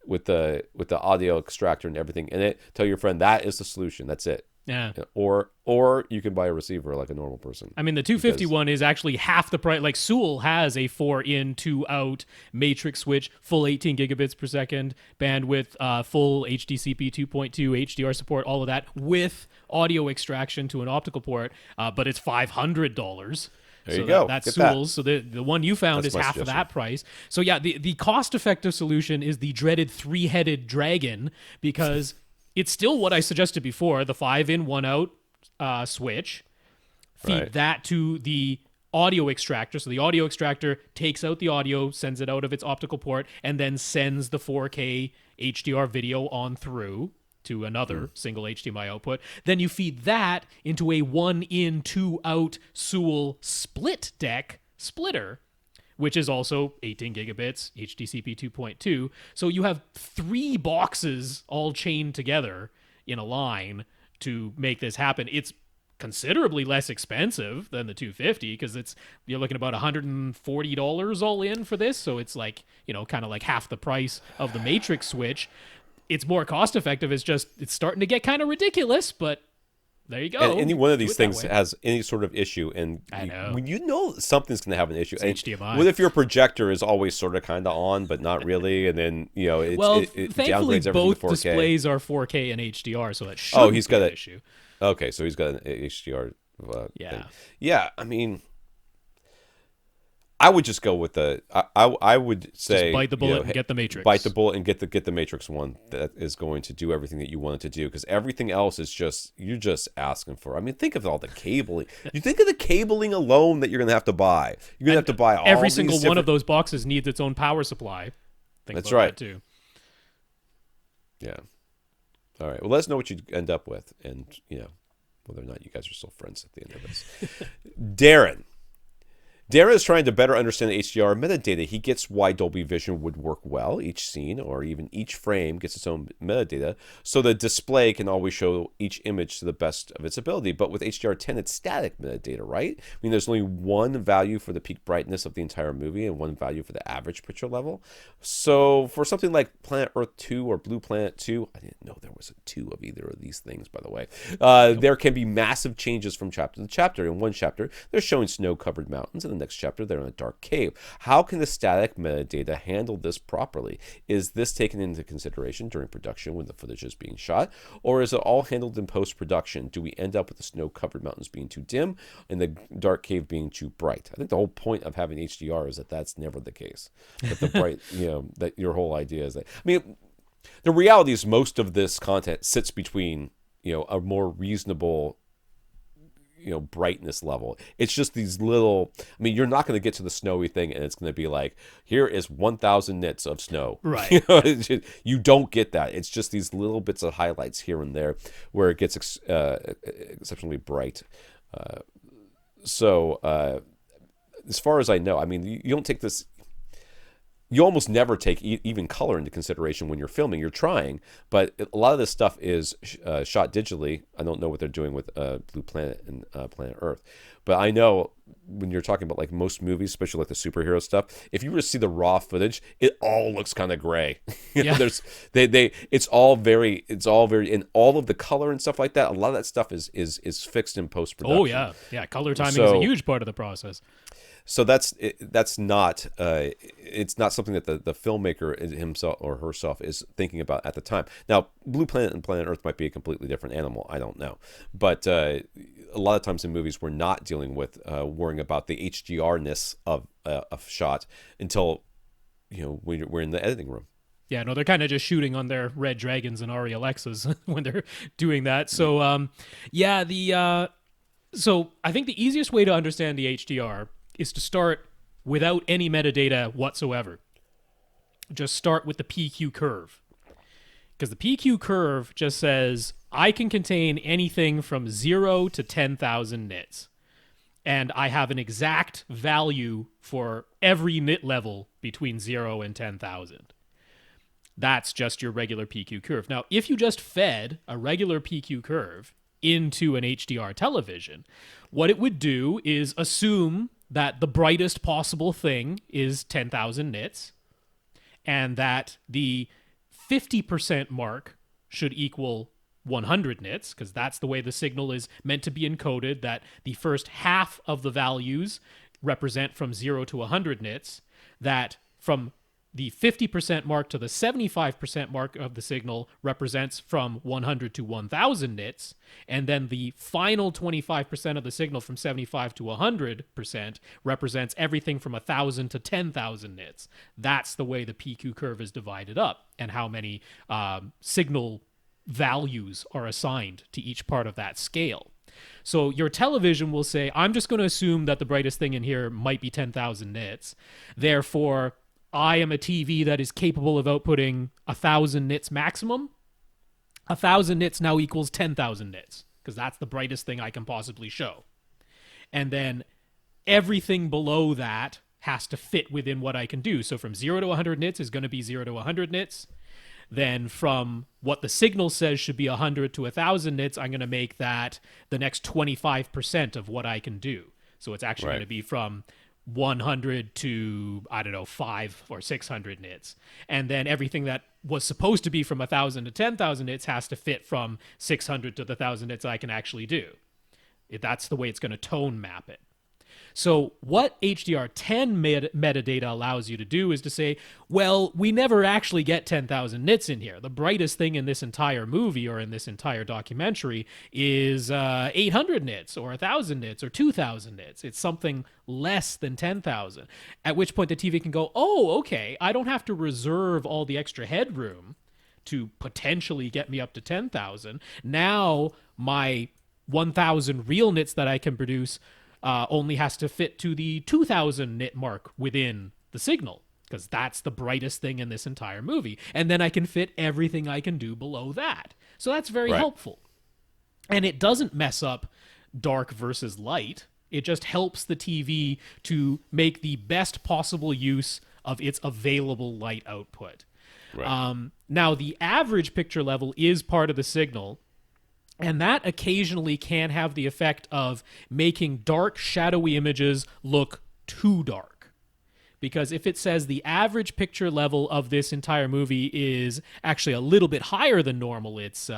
with the audio extractor and everything in it. Tell your friend that is the solution. That's it. Yeah. Or you can buy a receiver like a normal person. I mean, the 251 is actually half the price. Like Sewell has a 4-in, 2-out matrix switch, full 18 gigabits per second bandwidth, full HDCP 2.2 HDR support, all of that with audio extraction to an optical port. But it's $500. There you go. That's Sewell's. So the one you found is half of that price. So yeah, the cost-effective solution is the dreaded 3-headed dragon, because it's still what I suggested before, the 5-in, 1-out switch. Feed that to the audio extractor. So the audio extractor takes out the audio, sends it out of its optical port, and then sends the 4K HDR video on through to another single HDMI output. Then you feed that into a 1-in, 2-out Sewell SplitDeck splitter, which is also 18 gigabits, HDCP 2.2. So you have 3 boxes all chained together in a line to make this happen. It's considerably less expensive than the 250 because you're looking about $140 all in for this. So it's like, kind of like half the price of the Matrix Switch. It's more cost effective. It's starting to get kind of ridiculous, but there you go. And any one of these things has any sort of issue, and when something's going to have an issue. It's HDMI. What if your projector is always sort of kind of on, but not really, and then it thankfully downgrades everything both to 4K. displays are 4K and HDR, so that should be an issue. Okay, so he's got an HDR. Yeah. Thing. Yeah. I mean, I would just go with I would say Just bite the bullet and get the matrix. Bite the bullet and get the matrix one that is going to do everything that you want it to do, because everything else is just, you're just asking for. I mean, think of all the cabling. You think of the cabling alone that you're going to have to buy. You're going to have to buy all every these single one different... of those boxes needs its own power supply. Think That's about right. that too. Yeah. All right. Well, let us know what you end up with, and whether or not you guys are still friends at the end of this. Darren is trying to better understand the HDR metadata. He gets why Dolby Vision would work well. Each scene or even each frame gets its own metadata, so the display can always show each image to the best of its ability. But with HDR10, it's static metadata, right? I mean, there's only one value for the peak brightness of the entire movie and one value for the average picture level. So for something like Planet Earth 2 or Blue Planet 2, I didn't know there was a 2 of either of these things, by the way. There can be massive changes from chapter to chapter. In one chapter, they're showing snow-covered mountains, and next chapter they're in a dark cave. How can the static metadata handle this properly? Is this taken into consideration during production when the footage is being shot, or is it all handled in post-production? Do we end up with the snow-covered mountains being too dim and the dark cave being too bright? I think the whole point of having HDR is that that's never the case. That the bright, that your whole idea is that. I mean, the reality is most of this content sits between a more reasonable brightness level. It's just these little, I mean, you're not going to get to the snowy thing and it's going to be like, here is 1,000 nits of snow. Right. You don't get that. It's just these little bits of highlights here and there where it gets exceptionally bright. So as far as I know, I mean, you don't take this, you almost never take even color into consideration when you're filming. You're trying, but a lot of this stuff is shot digitally. I don't know what they're doing with Blue Planet and Planet Earth, but I know when you're talking about like most movies, especially like the superhero stuff, if you were to see the raw footage, it all looks kind of gray. Yeah. It's all very, and all of the color and stuff like that. A lot of that stuff is fixed in post production. Oh yeah. Color timing is a huge part of the process. So that's not it's not something that the filmmaker himself or herself is thinking about at the time. Now, Blue Planet and Planet Earth might be a completely different animal. I don't know, but a lot of times in movies we're not dealing with worrying about the HDR-ness of a shot until we're in the editing room. Yeah, no, they're kind of just shooting on their Red Dragons and Arri Alexas when they're doing that. So so I think the easiest way to understand the HDR is to start without any metadata whatsoever. Just start with the PQ curve. Because the PQ curve just says, I can contain anything from 0 to 10,000 nits. And I have an exact value for every nit level between 0 and 10,000. That's just your regular PQ curve. Now, if you just fed a regular PQ curve into an HDR television, what it would do is assume that the brightest possible thing is 10,000 nits, and that the 50% mark should equal 100 nits, because that's the way the signal is meant to be encoded, that the first half of the values represent from 0 to 100 nits, that from the 50% mark to the 75% mark of the signal represents from 100 to 1,000 nits, and then the final 25% of the signal from 75 to 100% represents everything from 1,000 to 10,000 nits. That's the way the PQ curve is divided up, and how many signal values are assigned to each part of that scale. So your television will say, I'm just going to assume that the brightest thing in here might be 10,000 nits. Therefore, I am a TV that is capable of outputting 1,000 nits maximum. 1,000 nits now equals 10,000 nits, because that's the brightest thing I can possibly show. And then everything below that has to fit within what I can do. So from 0 to 100 nits is going to be 0 to 100 nits. Then from what the signal says should be 100 to 1,000 nits, I'm going to make that the next 25% of what I can do. So it's actually going to be from 100 to, 5 or 600 nits. And then everything that was supposed to be from 1,000 to 10,000 nits has to fit from 600 to the 1,000 nits I can actually do. That's the way it's going to tone map it. So what HDR10 metadata allows you to do is to say, well, we never actually get 10,000 nits in here. The brightest thing in this entire movie or in this entire documentary is 800 nits or 1,000 nits or 2,000 nits. It's something less than 10,000. At which point the TV can go, oh, okay, I don't have to reserve all the extra headroom to potentially get me up to 10,000. Now my 1,000 real nits that I can produce only has to fit to the 2,000 nit mark within the signal, because that's the brightest thing in this entire movie. And then I can fit everything I can do below that. So that's very helpful. And it doesn't mess up dark versus light. It just helps the TV to make the best possible use of its available light output. Right. Now, the average picture level is part of the signal, and that occasionally can have the effect of making dark, shadowy images look too dark. Because if it says the average picture level of this entire movie is actually a little bit higher than normal, it's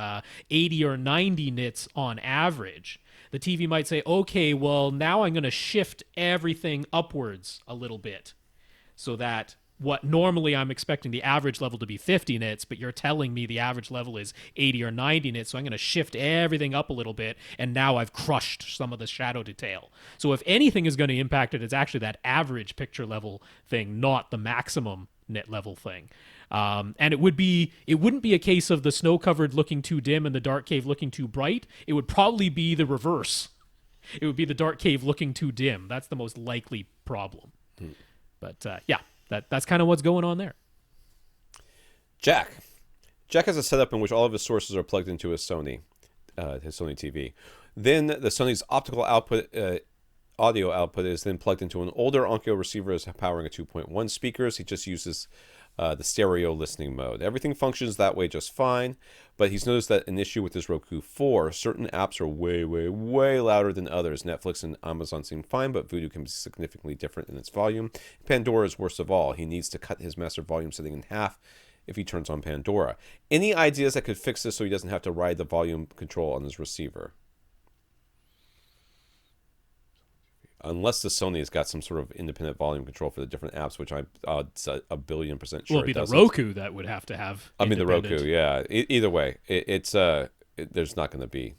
80 or 90 nits on average, the TV might say, okay, well, now I'm going to shift everything upwards a little bit so that what normally I'm expecting the average level to be 50 nits, but you're telling me the average level is 80 or 90 nits, so I'm going to shift everything up a little bit, and now I've crushed some of the shadow detail. So if anything is going to impact it, it's actually that average picture level thing, not the maximum nit level thing. And it wouldn't be a case of the snow-covered looking too dim and the dark cave looking too bright. It would probably be the reverse. It would be the dark cave looking too dim. That's the most likely problem. But yeah. That's kind of what's going on there. Jack has a setup in which all of his sources are plugged into his Sony TV. Then the Sony's optical output, audio output, is then plugged into an older Onkyo receiver as powering a 2.1 speakers. He just uses the stereo listening mode. Everything functions that way just fine, but he's noticed that an issue with his Roku 4, certain apps are way, way, way louder than others. Netflix and Amazon seem fine, but Vudu can be significantly different in its volume. Pandora is worst of all. He needs to cut his master volume setting in half if he turns on Pandora. Any ideas that could fix this so he doesn't have to ride the volume control on his receiver? Unless the Sony has got some sort of independent volume control for the different apps, which I'm it's a 1,000,000,000% sure well, it'd be it doesn't. the Roku that would have to have. I mean, the Roku, yeah. Either way, there's not going to be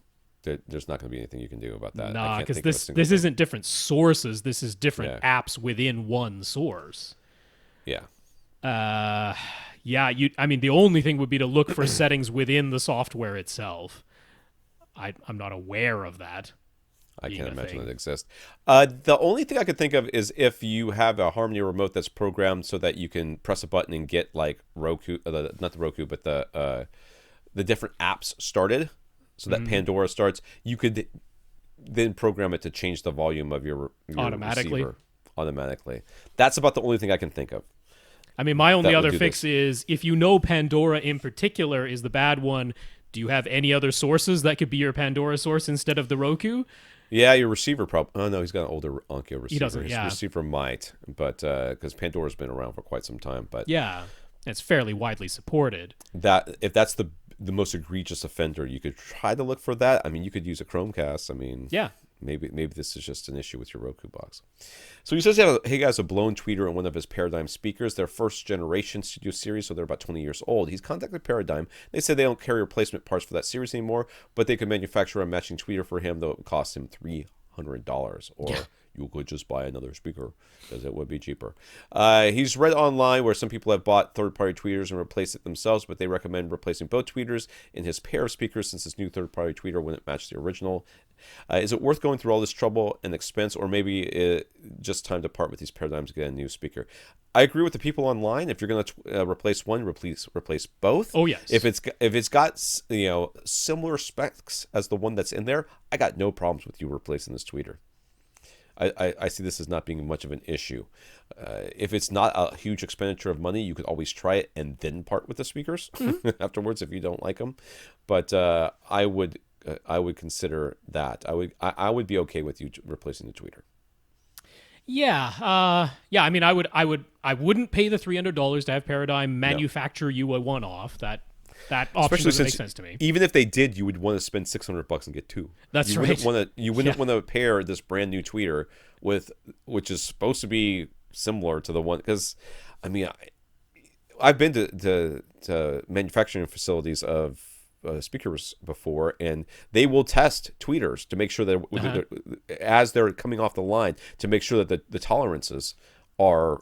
anything you can do about that. Nah, because this isn't different sources. This is different apps within one source. Yeah. Yeah. I mean, the only thing would be to look for settings within the software itself. I'm not aware of that. I can't imagine that exists. The only thing I could think of is if you have a Harmony remote that's programmed so that you can press a button and get like Roku, not the Roku, but the different apps started, so that Pandora starts. You could then program it to change the volume of your receiver automatically. That's about the only thing I can think of. I mean, my only other fix is if you know Pandora in particular is the bad one. Do you have any other sources that could be your Pandora source instead of the Roku? Yeah, your receiver probably. Oh no, he's got an older Onkyo receiver. He doesn't. His receiver might, but because Pandora's been around for quite some time. But yeah, it's fairly widely supported. That if that's the most egregious offender, you could try to look for that. I mean, you could use a Chromecast. I mean, yeah. Maybe this is just an issue with your Roku box. So he says he has a blown tweeter on one of his Paradigm speakers. They're first generation Studio Series, so they're about 20 years old. He's contacted Paradigm. They said they don't carry replacement parts for that series anymore, but they could manufacture a matching tweeter for him, though it would cost him $300. Or you could just buy another speaker because it would be cheaper. He's read online where some people have bought third-party tweeters and replaced it themselves, but they recommend replacing both tweeters in his pair of speakers since his new third-party tweeter wouldn't match the original. Is it worth going through all this trouble and expense, or maybe just time to part with these Paradigms and get a new speaker? I agree with the people online. If you're going to replace one, replace both. Oh yes. If it's got similar specs as the one that's in there, I got no problems with you replacing this tweeter. I see this as not being much of an issue. If it's not a huge expenditure of money, you could always try it and then part with the speakers afterwards if you don't like them. But I would consider that. I would be okay with you replacing the tweeter. Yeah. I mean, I wouldn't pay the $300 to have Paradigm manufacture you a one-off. That That option doesn't make sense to me. Even if they did, you would want to spend $600 and get two. That's right. You wouldn't want to pair this brand new tweeter with, which is supposed to be similar to the one, because I mean, I've been to manufacturing facilities of speakers before, and they will test tweeters to make sure that as they're coming off the line, to make sure that the tolerances are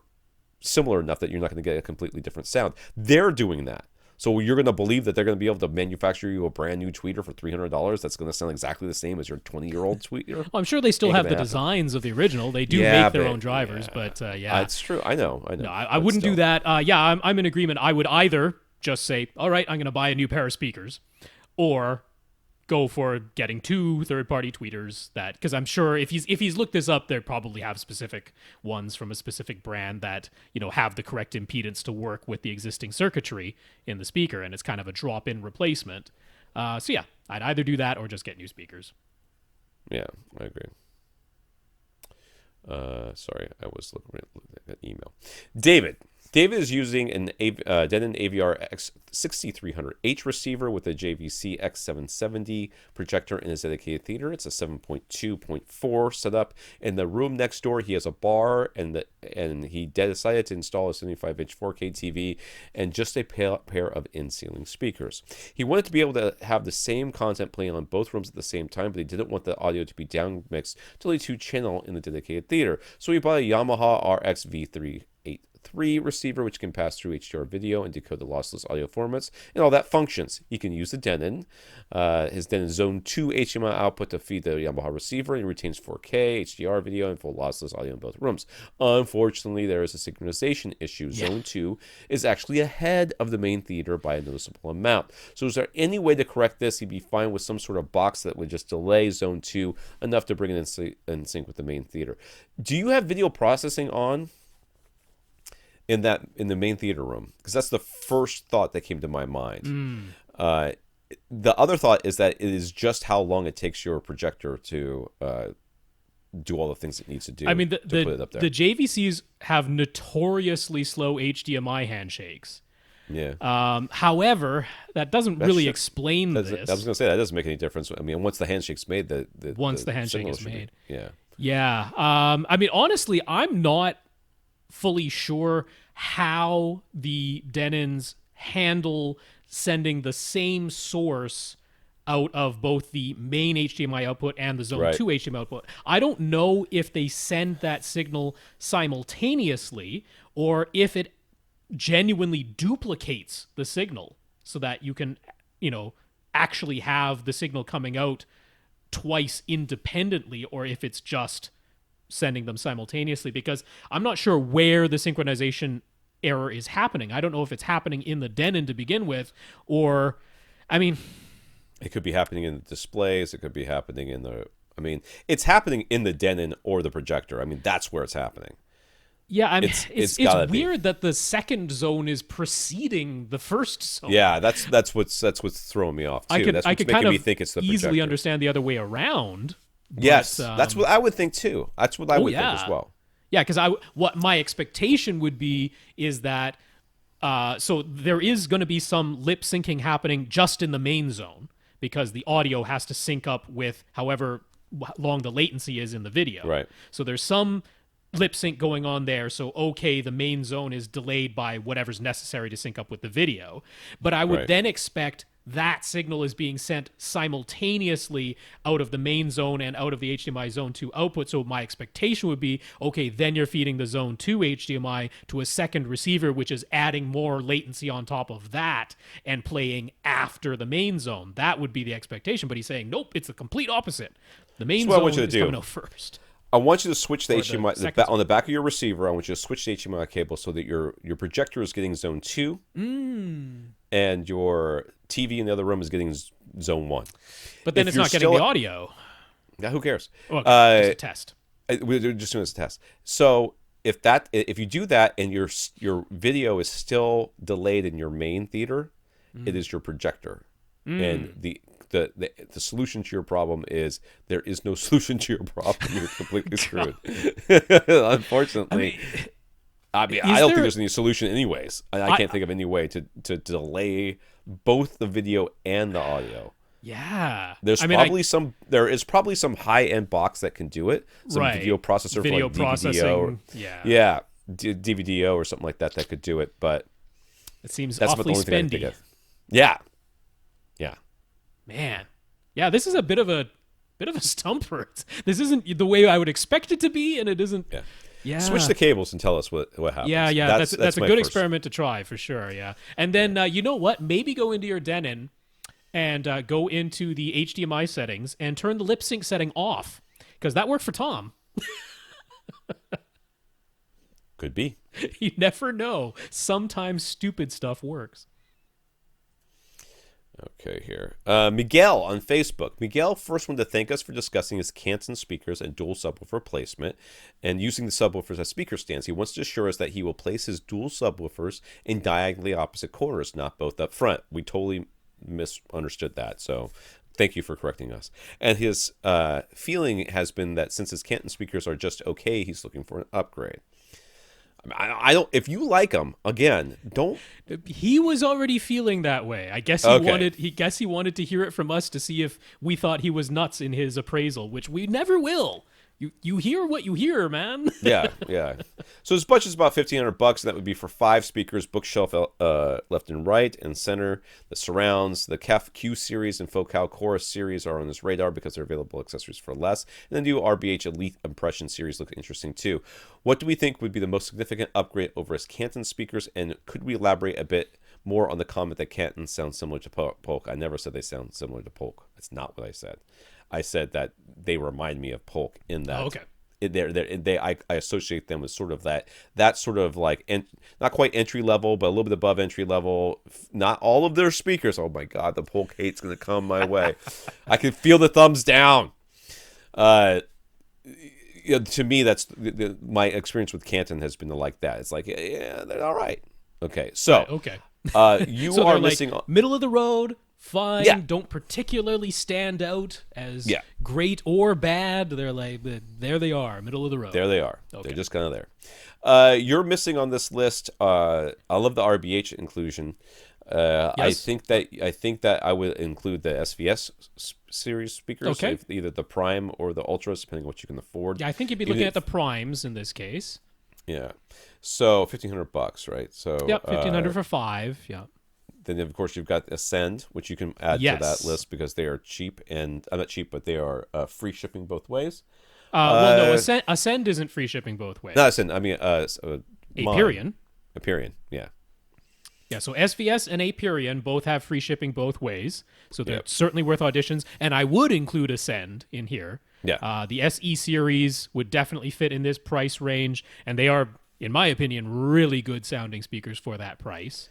similar enough that you're not going to get a completely different sound. They're doing that. So you're going to believe that they're going to be able to manufacture you a brand new tweeter for $300 that's going to sound exactly the same as your 20-year-old tweeter? Well, I'm sure they still have the designs of the original. They do make their own drivers, but It's true. I know. No, I wouldn't do that. I'm in agreement. I would either just say, all right, I'm going to buy a new pair of speakers, or go for getting two third-party tweeters, that, because I'm sure if he's looked this up, they probably have specific ones from a specific brand that, you know, have the correct impedance to work with the existing circuitry in the speaker, and it's kind of a drop-in replacement. So yeah, I'd either do that or just get new speakers. Yeah, I agree. Sorry, I was looking at that email. David is using an Denon AVR X6300 H receiver with a JVC X770 projector in his dedicated theater. It's a 7.2.4 setup. In the room next door, he has a bar, and he decided to install a 75-inch 4K TV and just a pair of in-ceiling speakers. He wanted to be able to have the same content playing on both rooms at the same time, but he didn't want the audio to be down mixed to only 2-channel in the dedicated theater. So he bought a Yamaha RX V3 receiver, which can pass through HDR video and decode the lossless audio formats, and all that functions. He can use the Denon, his Denon Zone 2 HDMI output to feed the Yamaha receiver, and retains 4K, HDR video, and full lossless audio in both rooms. Unfortunately, there is a synchronization issue. Zone 2 is actually ahead of the main theater by a noticeable amount. So is there any way to correct this? He'd be fine with some sort of box that would just delay Zone 2 enough to bring it in sync with the main theater. Do you have video processing on in the main theater room? Because that's the first thought that came to my mind. The other thought is that it is just how long it takes your projector to do all the things it needs to do. I mean, put it up there. The JVCs have notoriously slow HDMI handshakes. Yeah. However, that doesn't really explain this. I was going to say, that doesn't make any difference. I mean, once the handshake's made, the handshake is made. Yeah. I mean, honestly, I'm not fully sure how the Denons handle sending the same source out of both the main HDMI output and the Zone 2 HDMI output. I don't know if they send that signal simultaneously or if it genuinely duplicates the signal so that you can, you know, actually have the signal coming out twice independently, or if it's just sending them simultaneously, because I'm not sure where the synchronization error is happening. I don't know if it's happening in the Denon to begin with, or, I mean, it could be happening in the displays. It could be happening in it's happening in the Denon or the projector. I mean, that's where it's happening. Yeah, I mean, it's weird that the second zone is preceding the first zone. Yeah, that's what's throwing me off too. I could kind of think it's the easily projector. Understand the other way around. Yes, that's what I would think too. That's what I would think as well. Yeah, because what my expectation would be is that so there is going to be some lip syncing happening just in the main zone, because the audio has to sync up with however long the latency is in the video. Right. So there's some lip sync going on there. So, okay, the main zone is delayed by whatever's necessary to sync up with the video. But I would then expect that signal is being sent simultaneously out of the main zone and out of the HDMI Zone 2 output. So my expectation would be, okay, then you're feeding the Zone 2 HDMI to a second receiver, which is adding more latency on top of that and playing after the main zone. That would be the expectation. But he's saying, nope, it's the complete opposite. The main zone is coming out first. I want you to switch the HDMI on the back of your receiver. I want you to switch the HDMI cable so that your projector is getting Zone 2, and your TV in the other room is getting Zone 1. But then it's not getting the audio. Yeah, who cares? Well, just a test. We're just doing this test. So if you do that and your video is still delayed in your main theater, it is your projector, and the solution to your problem is there is no solution to your problem. You're completely screwed. Unfortunately, I don't think there's any solution anyways. I can't think of any way to delay both the video and the audio. Yeah. There is probably some high-end box that can do it. Some video processor video for like processing. DVDO or something like that could do it, but it seems that's awfully about the only thing I can spendy. think of. Yeah. Yeah. Man. Yeah, this is a bit of a stumper. This isn't the way I would expect it to be, and it isn't. Yeah. Yeah. Switch the cables and tell us what happens. Yeah. That's a my good first experiment to try for sure. Yeah. And then you know what? Maybe go into your Denon and go into the HDMI settings and turn the lip sync setting off, because that worked for Tom. Could be. You never know. Sometimes stupid stuff works. Okay, here. Miguel on Facebook. Miguel first wanted to thank us for discussing his Canton speakers and dual subwoofer placement and using the subwoofers as speaker stands. He wants to assure us that he will place his dual subwoofers in diagonally opposite corners, not both up front. We totally misunderstood that, so thank you for correcting us. And his feeling has been that since his Canton speakers are just okay, he's looking for an upgrade. I don't. If you like them, again, don't. He was already feeling that way. I guess he wanted. He wanted to hear it from us to see if we thought he was nuts in his appraisal, which we never will. You hear what you hear, man. Yeah. So his budget's about $1,500, and that would be for 5 speakers, bookshelf left and right and center. The surrounds, the KEF Q Series and Focal Chorus Series are on his radar because they're available accessories for less. And the new RBH Elite Impression Series look interesting too. What do we think would be the most significant upgrade over his Canton speakers? And could we elaborate a bit more on the comment that Canton sounds similar to Polk? I never said they sound similar to Polk. That's not what I said. I said that they remind me of Polk in that. I associate them with sort of that sort of like not quite entry level, but a little bit above entry level. Not all of their speakers. Oh my God, the Polk hate's gonna come my way. I can feel the thumbs down. To me, that's my experience with Canton has been like that. It's like, yeah, they're all right. Okay, so you so are missing middle of the road. Fine. Yeah. Don't particularly stand out as great or bad. They're like, there they are, middle of the road. There they are. Okay. They're just kind of there. You're missing on this list. I love the RBH inclusion. Yes. I think that I would include the SVS series speakers, either the Prime or the Ultras, depending on what you can afford. Yeah, I think you'd be looking at the Primes in this case. Yeah. So $1,500, right? So $1,500 for 5. Yeah. Then, of course, you've got Ascend, which you can add to that list because they are cheap. And I'm not cheap, but they are free shipping both ways. No, Ascend isn't free shipping both ways. No, Ascend. I mean, Aperion. Aperion, yeah. Yeah, so SVS and Aperion both have free shipping both ways. So they're certainly worth auditions. And I would include Ascend in here. Yeah. The SE series would definitely fit in this price range. And they are, in my opinion, really good sounding speakers for that price.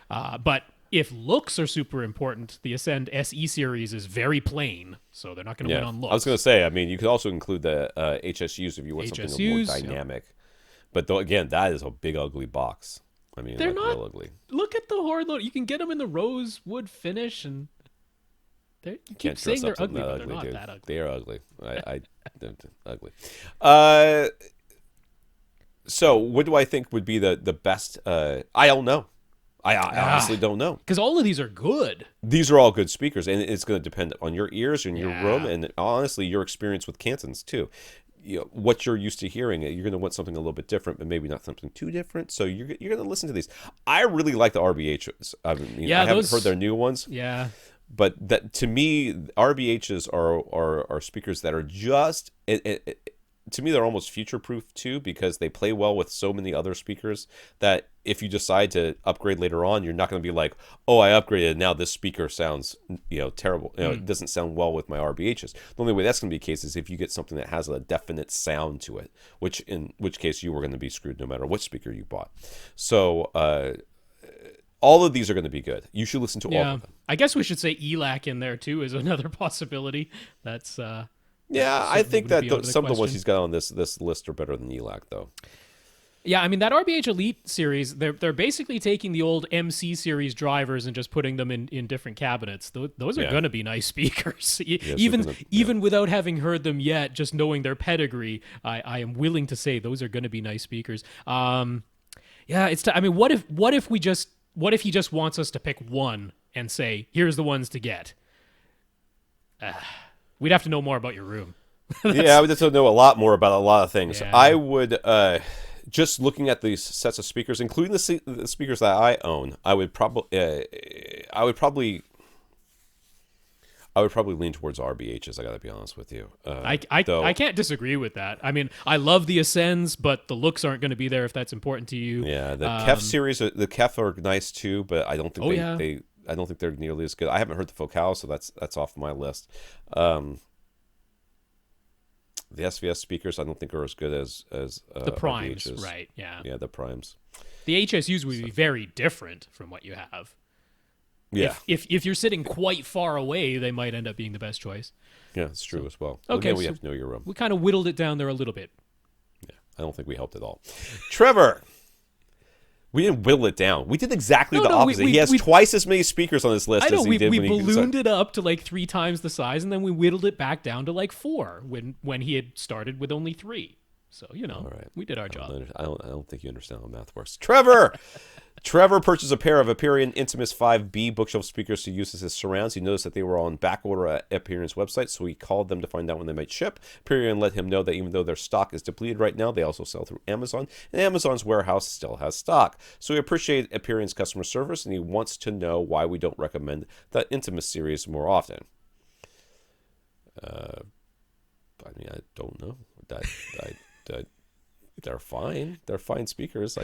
But if looks are super important, the Ascend SE series is very plain, so they're not going to win on looks. I was going to say, I mean, you could also include the HSUs if you want something more dynamic. But again, that is a big, ugly box. I mean, they're not real ugly. Look at the Horde. You can get them in the rosewood finish, and you keep saying they're ugly, but they're not that ugly. They are ugly. They're ugly. So, what do I think would be the best? I don't know. I honestly don't know. Because all of these are good. These are all good speakers, and it's going to depend on your ears and your room, and honestly, your experience with Cantons, too. What you're used to hearing. You're going to want something a little bit different, but maybe not something too different. So you're going to listen to these. I really like the RBHs. I haven't heard their new ones. Yeah. But that to me, RBHs are speakers that are just... to me, they're almost future-proof, too, because they play well with so many other speakers that if you decide to upgrade later on, you're not going to be like, oh, I upgraded, now this speaker sounds terrible. It doesn't sound well with my RBHs. The only way that's going to be the case is if you get something that has a definite sound to it, in which case you were going to be screwed no matter what speaker you bought. So all of these are going to be good. You should listen to all of them. I guess we should say ELAC in there, too, is another possibility. That's... Yeah, I think that some of the ones he's got on this list are better than ELAC, though. Yeah, I mean, that RBH Elite series, they're basically taking the old MC series drivers and just putting them in different cabinets. Those are going to be nice speakers. Even without having heard them yet, just knowing their pedigree, I am willing to say those are going to be nice speakers. What if he just wants us to pick one and say, here's the ones to get. We'd have to know more about your room. Yeah, I would just know a lot more about a lot of things. Yeah. I would, just looking at these sets of speakers, including the speakers that I own, I would probably lean towards RBHs. I got to be honest with you. I can't disagree with that. I mean, I love the Ascends, but the looks aren't going to be there if that's important to you. Yeah, the KEF series, the KEF are nice too, but I don't think I don't think they're nearly as good. I haven't heard the Focal, so that's off my list. The SVS speakers, I don't think are as good as the Primes, RBHs. right? Yeah. Yeah, the Primes. The HSUs would be very different from what you have. Yeah. If you're sitting quite far away, they might end up being the best choice. Yeah, it's true as well. Okay, Again, we have to know your room. We kind of whittled it down there a little bit. Yeah, I don't think we helped at all. Trevor, we didn't whittle it down. We did exactly the opposite. He has twice as many speakers on his list as he did when he... We ballooned it up to like 3 times the size, and then we whittled it back down to like 4 when he had started with only 3. So, all right. We did our job. I don't think you understand how math works. Trevor purchased a pair of Aperion Intimus 5B bookshelf speakers to use as his surrounds. He noticed that they were on back order at Aperion's website, so he called them to find out when they might ship. Aperion let him know that even though their stock is depleted right now, they also sell through Amazon, and Amazon's warehouse still has stock. So he appreciated Aperion's customer service, and he wants to know why we don't recommend the Intimus series more often. I don't know. They're fine. They're fine speakers. I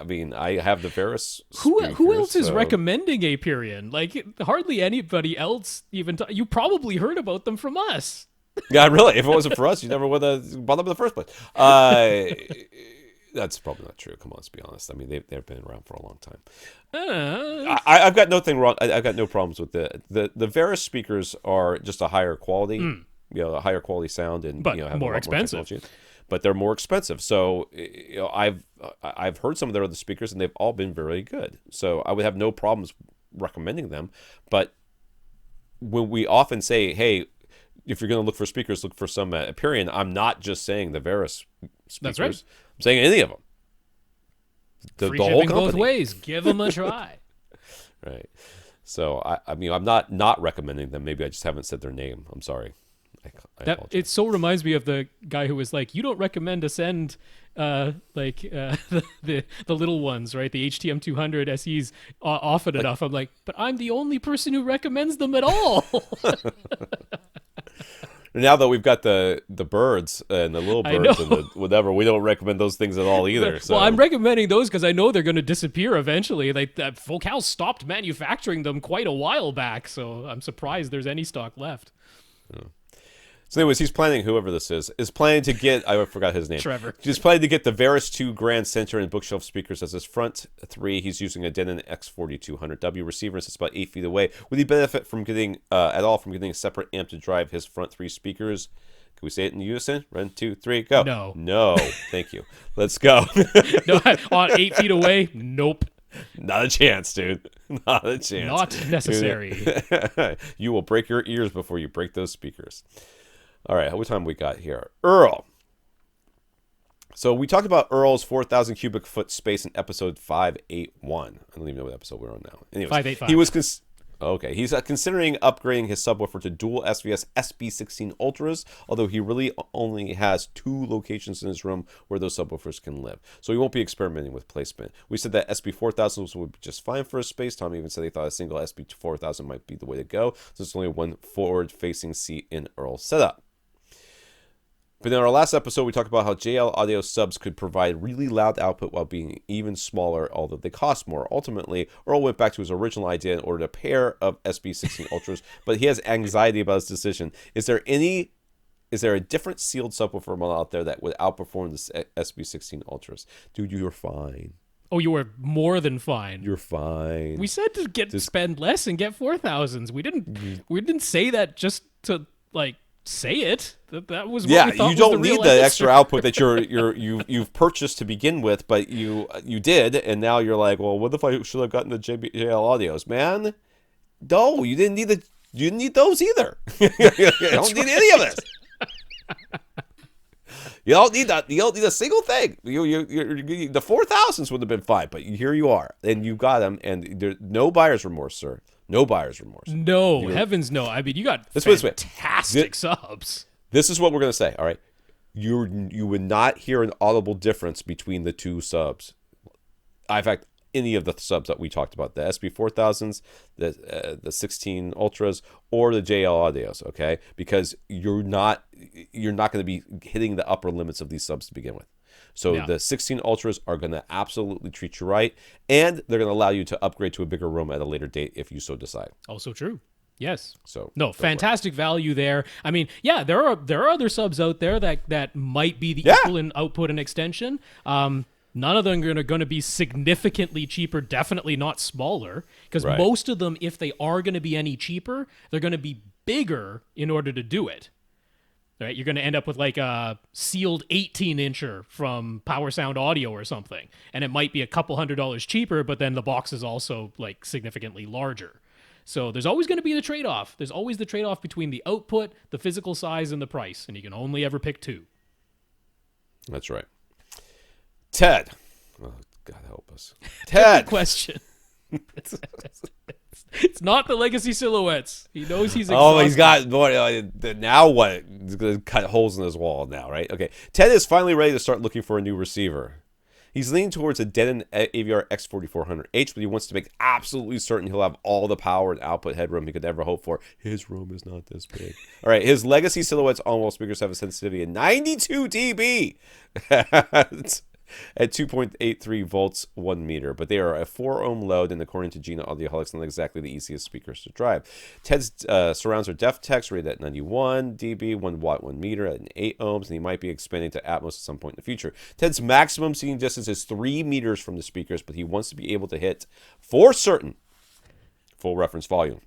mean, I have the Veris. Who else is recommending Aperion? Like, hardly anybody else even. You probably heard about them from us. Yeah, really. If it wasn't for us, you never would have bought them in the first place. That's probably not true. Come on, let's be honest. I mean, they've been around for a long time. I've got nothing wrong. I've got no problems with the Veris speakers are just a higher quality, a higher quality sound, and but have more expensive. But they're more expensive. So I've heard some of their other speakers, and they've all been very good. So I would have no problems recommending them. But when we often say, hey, if you're going to look for speakers, look for some at Aperion, I'm not just saying the Veris speakers. That's right. I'm saying any of them. Free shipping both ways. Give them a try. Right. So I mean, I'm not recommending them. Maybe I just haven't said their name. I'm sorry. It so reminds me of the guy who was like, you don't recommend Ascend the little ones, right? The HTM200 SEs often enough. I'm like, but I'm the only person who recommends them at all. Now that we've got the birds and the little birds and the whatever, we don't recommend those things at all either. So. Well, I'm recommending those because I know they're going to disappear eventually. Like Focal stopped manufacturing them quite a while back, so I'm surprised there's any stock left. Yeah. So anyways, he's planning, whoever this is planning to get, I forgot his name. Trevor. He's planning to get the Veris 2 Grand Center and bookshelf speakers as his front 3. He's using a Denon X4200W receiver and sits about 8 feet away. Would he benefit from getting, at all from getting a separate amp to drive his front 3 speakers? Can we say it in unison? 1, 2, 3, go. No. Thank you. Let's go. No, on 8 feet away? Nope. Not a chance, dude. Not a chance. Not necessary. You will break your ears before you break those speakers. All right, what time we got here? Earle. So we talked about Earle's 4,000 cubic foot space in episode 581. I don't even know what episode we're on now. Anyways, 585. He was he's considering upgrading his subwoofer to dual SVS SB16-Ultras, although he really only has 2 locations in his room where those subwoofers can live. So he won't be experimenting with placement. We said that SB4000s would be just fine for his space. Tom even said he thought a single SB4000 might be the way to go, so there's only one forward-facing seat in Earle's setup. But in our last episode, we talked about how JL audio subs could provide really loud output while being even smaller, although they cost more. Ultimately, Earle went back to his original idea and ordered a pair of SB16 Ultras, but he has anxiety about his decision. Is there a different sealed subwoofer model out there that would outperform the SB16 Ultras? Dude, you're fine. Oh, you were more than fine. You're fine. We said to spend less and get 4,000s. We didn't say that just to like say it. That was what we thought. You don't need the extra output that you've purchased to begin with, but you did, and now you're like, well, what if I should have gotten the JBL audios, man? No, you didn't need those either. You don't need any of this. You don't need that. You don't need a single thing. The 4000s would have been fine, but here you are, and you got them, and there's no buyer's remorse, sir. No buyer's remorse. No, heavens no. I mean, you got fantastic subs. This is what we're gonna say. All right, you would not hear an audible difference between the two subs. In fact, any of the subs that we talked about, the SB4000s, the 16 Ultras, or the JL Audios, okay? Because you're not going to be hitting the upper limits of these subs to begin with. So the 16 Ultras are going to absolutely treat you right, and they're going to allow you to upgrade to a bigger room at a later date if you so decide. Also true. Yes. So no, fantastic value there. I mean, yeah, there are other subs out there that might be the equal in output and extension. None of them are going to be significantly cheaper, definitely not smaller, because most of them, if they are going to be any cheaper, they're going to be bigger in order to do it. Right? You're going to end up with like a sealed 18-incher from Power Sound Audio or something, and it might be a couple $100 cheaper, but then the box is also like significantly larger. So there's always going to be the trade-off. There's always the trade-off between the output, the physical size, and the price, and you can only ever pick two. That's right. Ted. Oh, God help us. Ted. Good question. It's not the legacy silhouettes. He knows he's exhausted. Oh, he's got more. Now what? He's going to cut holes in his wall now, right? Okay. Ted is finally ready to start looking for a new receiver. He's leaning towards a Denon AVR X4400H, but he wants to make absolutely certain he'll have all the power and output headroom he could ever hope for. His room is not this big. All right, his legacy silhouettes on-wall speakers have a sensitivity of 92 dB. At 2.83 volts 1 meter, but they are a 4 ohm load, and according to Gina Audioholics, not exactly the easiest speakers to drive. Ted's surrounds are DefTex, rated at 91 dB, 1 watt 1 meter at 8 ohms, and he might be expanding to Atmos at some point in the future. Ted's maximum seating distance is 3 meters from the speakers, but he wants to be able to hit, for certain, full reference volume,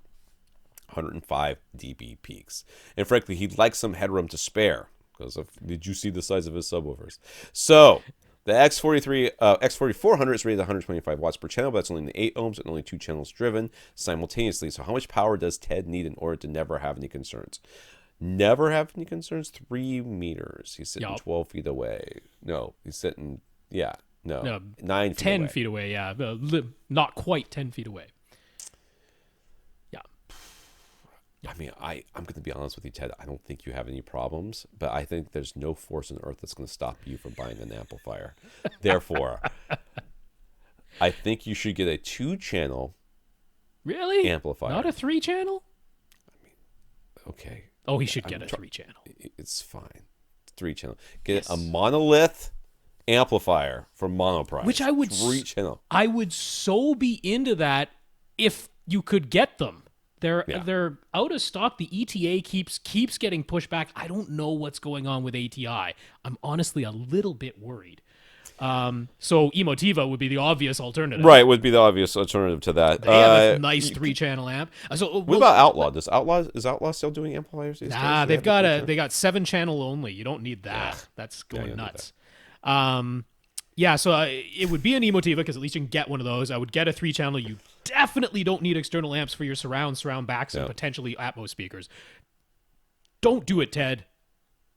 105 dB peaks. And frankly, he'd like some headroom to spare, because did you see the size of his subwoofers? So the X4400 is rated at 125 watts per channel, but that's only 8 ohms and only 2 channels driven simultaneously. So how much power does Ted need in order to never have any concerns? Never have any concerns? 3 meters. He's sitting 12 feet away. No, he's sitting, 9 feet 10 away. feet away, yeah. Not quite 10 feet away. I mean, I'm going to be honest with you, Ted. I don't think you have any problems, but I think there's no force on earth that's going to stop you from buying an amplifier. Therefore, I think you should get a 2-channel really amplifier. Not a 3-channel? I mean, okay. Oh, he should get a 3-channel. It's fine. 3-channel. Get a monolith amplifier from Monoprice. Which I would 3-channel. I would so be into that if you could get them. They're out of stock. The ETA keeps getting pushed back. I don't know what's going on with ATI. I'm honestly a little bit worried. So Emotiva would be the obvious alternative. Right, would be the obvious alternative to that. They have a nice 3-channel amp. What about Outlaw? Is Outlaw still doing amplifiers these days? Nah, they got 7-channel only. You don't need that. Yeah. That's going nuts. So it would be an Emotiva because at least you can get one of those. I would get a 3-channel. You definitely don't need external amps for your surround backs, and potentially Atmos speakers. Don't do it, Ted.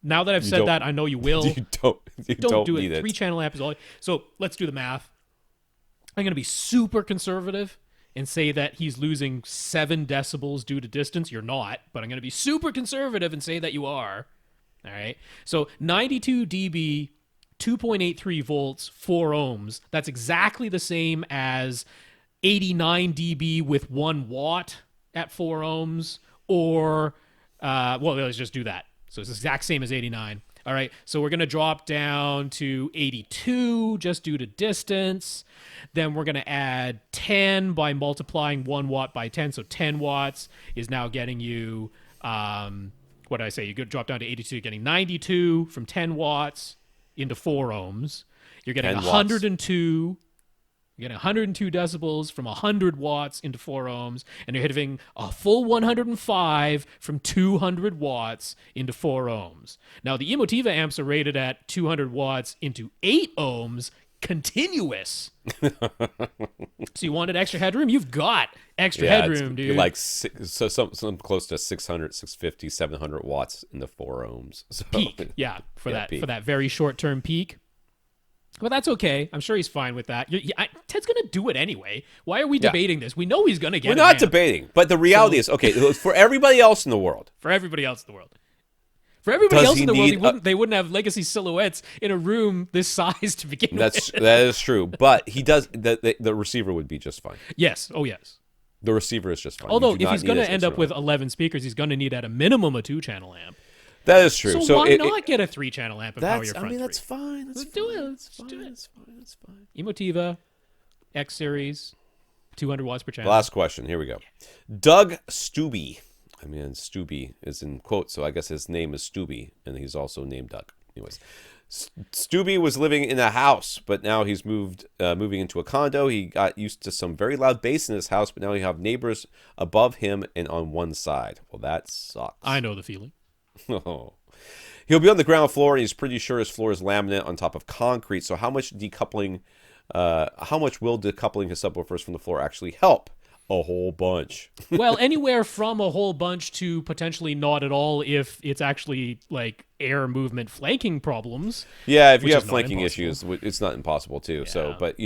Now that I've said that, I know you will. You don't do need it. 3-channel amp is all. So let's do the math. I'm going to be super conservative and say that he's losing 7 decibels due to distance. You're not, but I'm going to be super conservative and say that you are. All right. So 92 dB, 2.83 volts, 4 ohms. That's exactly the same as 89 dB with 1 watt at 4 ohms, or, let's just do that. So it's the exact same as 89. All right, so we're going to drop down to 82 just due to distance. Then we're going to add 10 by multiplying 1 watt by 10. So 10 watts is now getting you, what did I say? You could drop down to 82, getting 92 from 10 watts into 4 ohms. You're getting 102. You're getting 102 decibels from 100 watts into 4 ohms, and you're hitting a full 105 from 200 watts into 4 ohms. Now, the Emotiva amps are rated at 200 watts into 8 ohms, continuous. So you wanted extra headroom? You've got extra Yeah, headroom, dude. like some close to 600, 650, 700 watts in the 4 ohms. So, peak, yeah, for peak. that very short term peak. But that's okay. I'm sure he's fine with that. Ted's gonna do it anyway. Why are we debating this? We know he's gonna get. We're not debating, but the reality is, okay, for everybody else in the world. For everybody else in the world. For everybody else in the world, they wouldn't have legacy silhouettes in a room this size to begin with. That is true, but he does. The receiver would be just fine. Yes. Oh, yes. The receiver is just fine. Although, if he's going to end up with 11 speakers, he's going to need at a minimum a 2-channel amp. That is true. So why not get a 3-channel amp and power your front? That's fine. Let's do it. Let's do it. That's fine. Emotiva X Series, 200 watts per channel. Last question. Here we go. Doug Stubbe. I mean, Stubbe is in quotes, so I guess his name is Stubbe, and he's also named Doug. Anyways, Stubbe was living in a house, but now he's moving into a condo. He got used to some very loud bass in his house, but now you have neighbors above him and on one side. Well, that sucks. I know the feeling. Oh. He'll be on the ground floor, and he's pretty sure his floor is laminate on top of concrete. So how much will decoupling his subwoofers from the floor actually help? A whole bunch. Well, anywhere from a whole bunch to potentially not at all if it's actually like air movement flanking problems. Yeah, if you have flanking issues, it's not impossible too. Yeah. So, but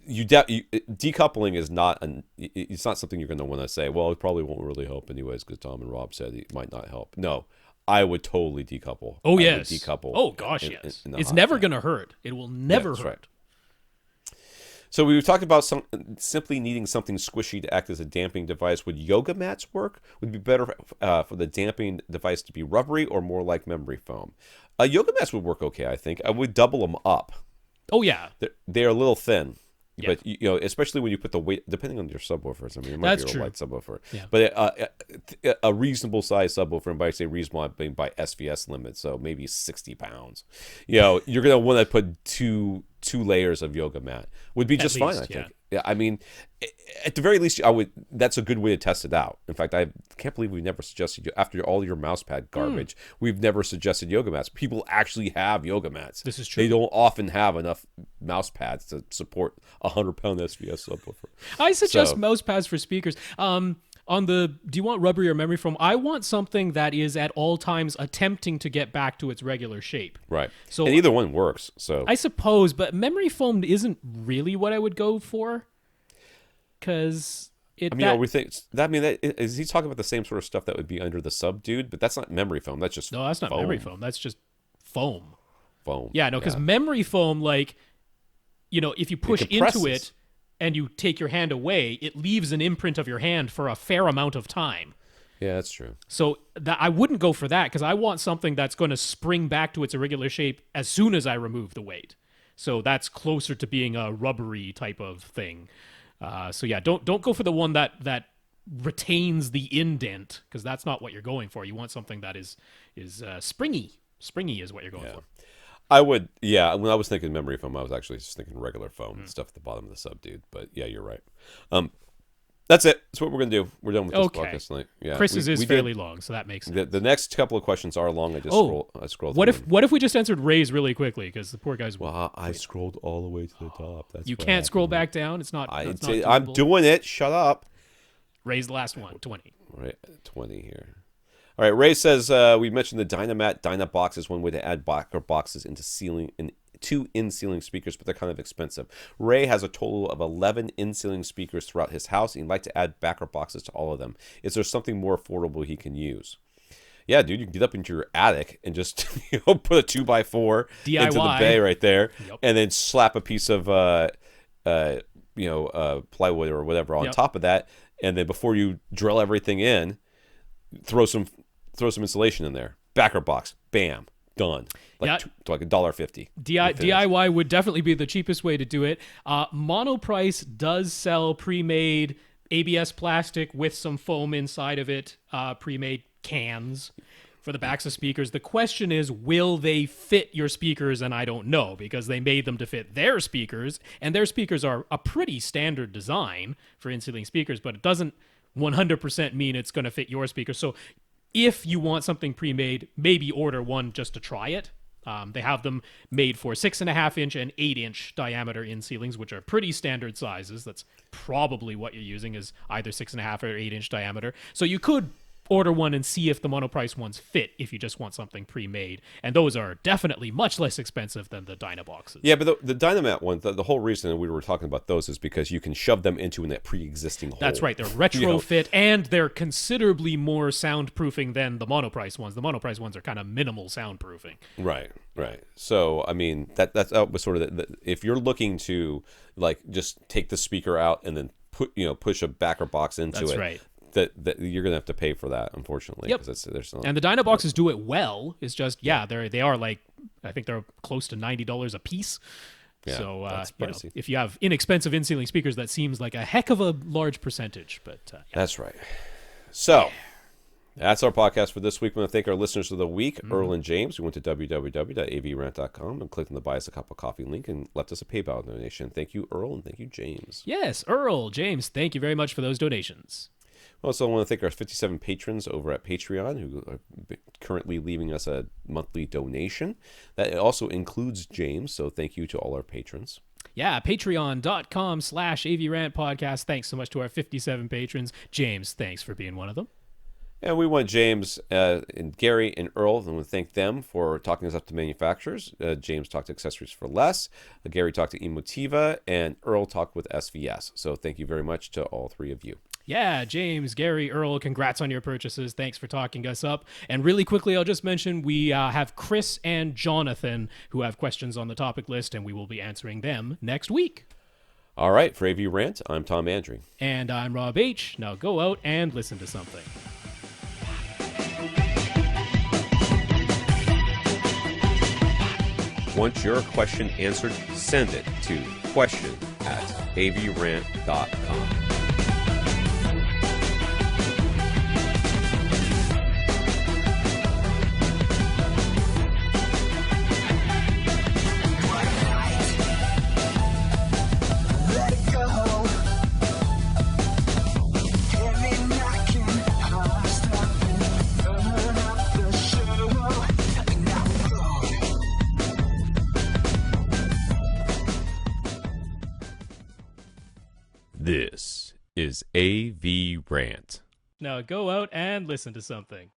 decoupling is not it's not something you're going to want to say, well, it probably won't really help anyways because Tom and Rob said it might not help. No, I would totally decouple. Oh, yes. Decouple. Oh, gosh, yes. It's never going to hurt. It will never hurt. Right. So we talked about simply needing something squishy to act as a damping device. Would yoga mats work? Would it be better for the damping device to be rubbery or more like memory foam? Yoga mats would work okay, I think. I would double them up. Oh, yeah. They're a little thin. Yeah. But, especially when you put the weight, depending on your subwoofers. I mean, it might be a light subwoofer. Yeah. But a reasonable size subwoofer, and by say reasonable, I'm being by SVS limit, so maybe 60 pounds. You're going to want to put two layers of yoga mat. Would be just fine, I think. Yeah, I mean, at the very least, that's a good way to test it out. In fact, I can't believe we never suggested, after all your mouse pad garbage, we've never suggested yoga mats. People actually have yoga mats. This is true. They don't often have enough mouse pads to support a 100-pound SVS subwoofer. I suggest mouse pads for speakers. Do you want rubbery or memory foam? I want something that is at all times attempting to get back to its regular shape. Right. So, and either one works. So I suppose, but memory foam isn't really what I would go for. Because is he talking about the same sort of stuff that would be under the sub dude? But that's not memory foam. That's just that's not foam. Memory foam. That's just foam. Foam. Yeah, no, because memory foam, if you push into it and you take your hand away, it leaves an imprint of your hand for a fair amount of time. Yeah, that's true. So I wouldn't go for that because I want something that's going to spring back to its irregular shape as soon as I remove the weight. So that's closer to being a rubbery type of thing. Don't go for the one that retains the indent because that's not what you're going for. You want something that is springy. Springy is what you're going for. I would, when I was thinking memory foam, I was actually just thinking regular foam stuff at the bottom of the sub, dude. But yeah, you're right. That's it. That's what we're going to do. We're done with this podcast tonight. Yeah, Chris's is fairly long, so that makes sense. The next couple of questions are long. I just scrolled what if we just answered Ray's really quickly? Because the poor guy's... Well, I scrolled all the way to the top. That's you can't scroll back down? It's not... I'm doing it. Shut up. Ray's the last one. 20. Right, 20 here. All right, Ray says, we mentioned the Dynamat DynaBox is one way to add backer boxes into two in-ceiling speakers, but they're kind of expensive. Ray has a total of 11 in-ceiling speakers throughout his house, and he'd like to add backer boxes to all of them. Is there something more affordable he can use? Yeah, dude, you can get up into your attic and just put a 2x4 DIY into the bay right there, and then slap a piece of plywood or whatever on top of that, and then before you drill everything in, throw some insulation in there. Backer box, bam, done. Like $1.50. DIY would definitely be the cheapest way to do it. Monoprice does sell pre-made ABS plastic with some foam inside of it, pre-made cans for the backs of speakers. The question is, will they fit your speakers? And I don't know, because they made them to fit their speakers, and their speakers are a pretty standard design for in-ceiling speakers, but it doesn't 100% mean it's going to fit your speakers. So if you want something pre-made, maybe order one just to try it. They have them made for 6.5-inch and 8-inch diameter in ceilings, which are pretty standard sizes. That's probably what you're using, is either 6.5 or 8-inch diameter. So you could order one and see if the Monoprice ones fit if you just want something pre-made. And those are definitely much less expensive than the Dynaboxes. Yeah, but the Dynamat one, the whole reason we were talking about those is because you can shove them into that pre-existing hole. That's right. They're retrofit, and they're considerably more soundproofing than the Monoprice ones. The Monoprice ones are kind of minimal soundproofing. Right. So, I mean, that's sort of if you're looking to like just take the speaker out and then push a backer box into it. That's right. That you're gonna have to pay for that, unfortunately. Yep. And the Dynaboxes do it well. It's just they are like, I think they're close to $90 a piece. Yeah, so that's pricey. if you have inexpensive in-ceiling speakers, that seems like a heck of a large percentage. But that's right. So that's our podcast for this week. We want to thank our listeners of the week, Earle and James. We went to www.avrant.com and clicked on the Buy Us a Cup of Coffee link and left us a PayPal donation. Thank you, Earle, and thank you, James. Yes, Earle, James, thank you very much for those donations. Also, I want to thank our 57 patrons over at Patreon who are currently leaving us a monthly donation. That also includes James, so thank you to all our patrons. Yeah, patreon.com/AVRant podcast. Thanks so much to our 57 patrons. James, thanks for being one of them. And we want James and Gary and Earle, and we want to thank them for talking us up to manufacturers. James talked to Accessories for Less, Gary talked to Emotiva, and Earle talked with SVS. So thank you very much to all three of you. Yeah, James, Gary, Earle, congrats on your purchases. Thanks for talking us up. And really quickly, I'll just mention we have Kris and Jonathan who have questions on the topic list, and we will be answering them next week. All right, for AV Rant, I'm Tom Andrew. And I'm Rob H. Now go out and listen to something. Want your question answered? Send it to question@avrant.com. This is AV Rant. Now go out and listen to something.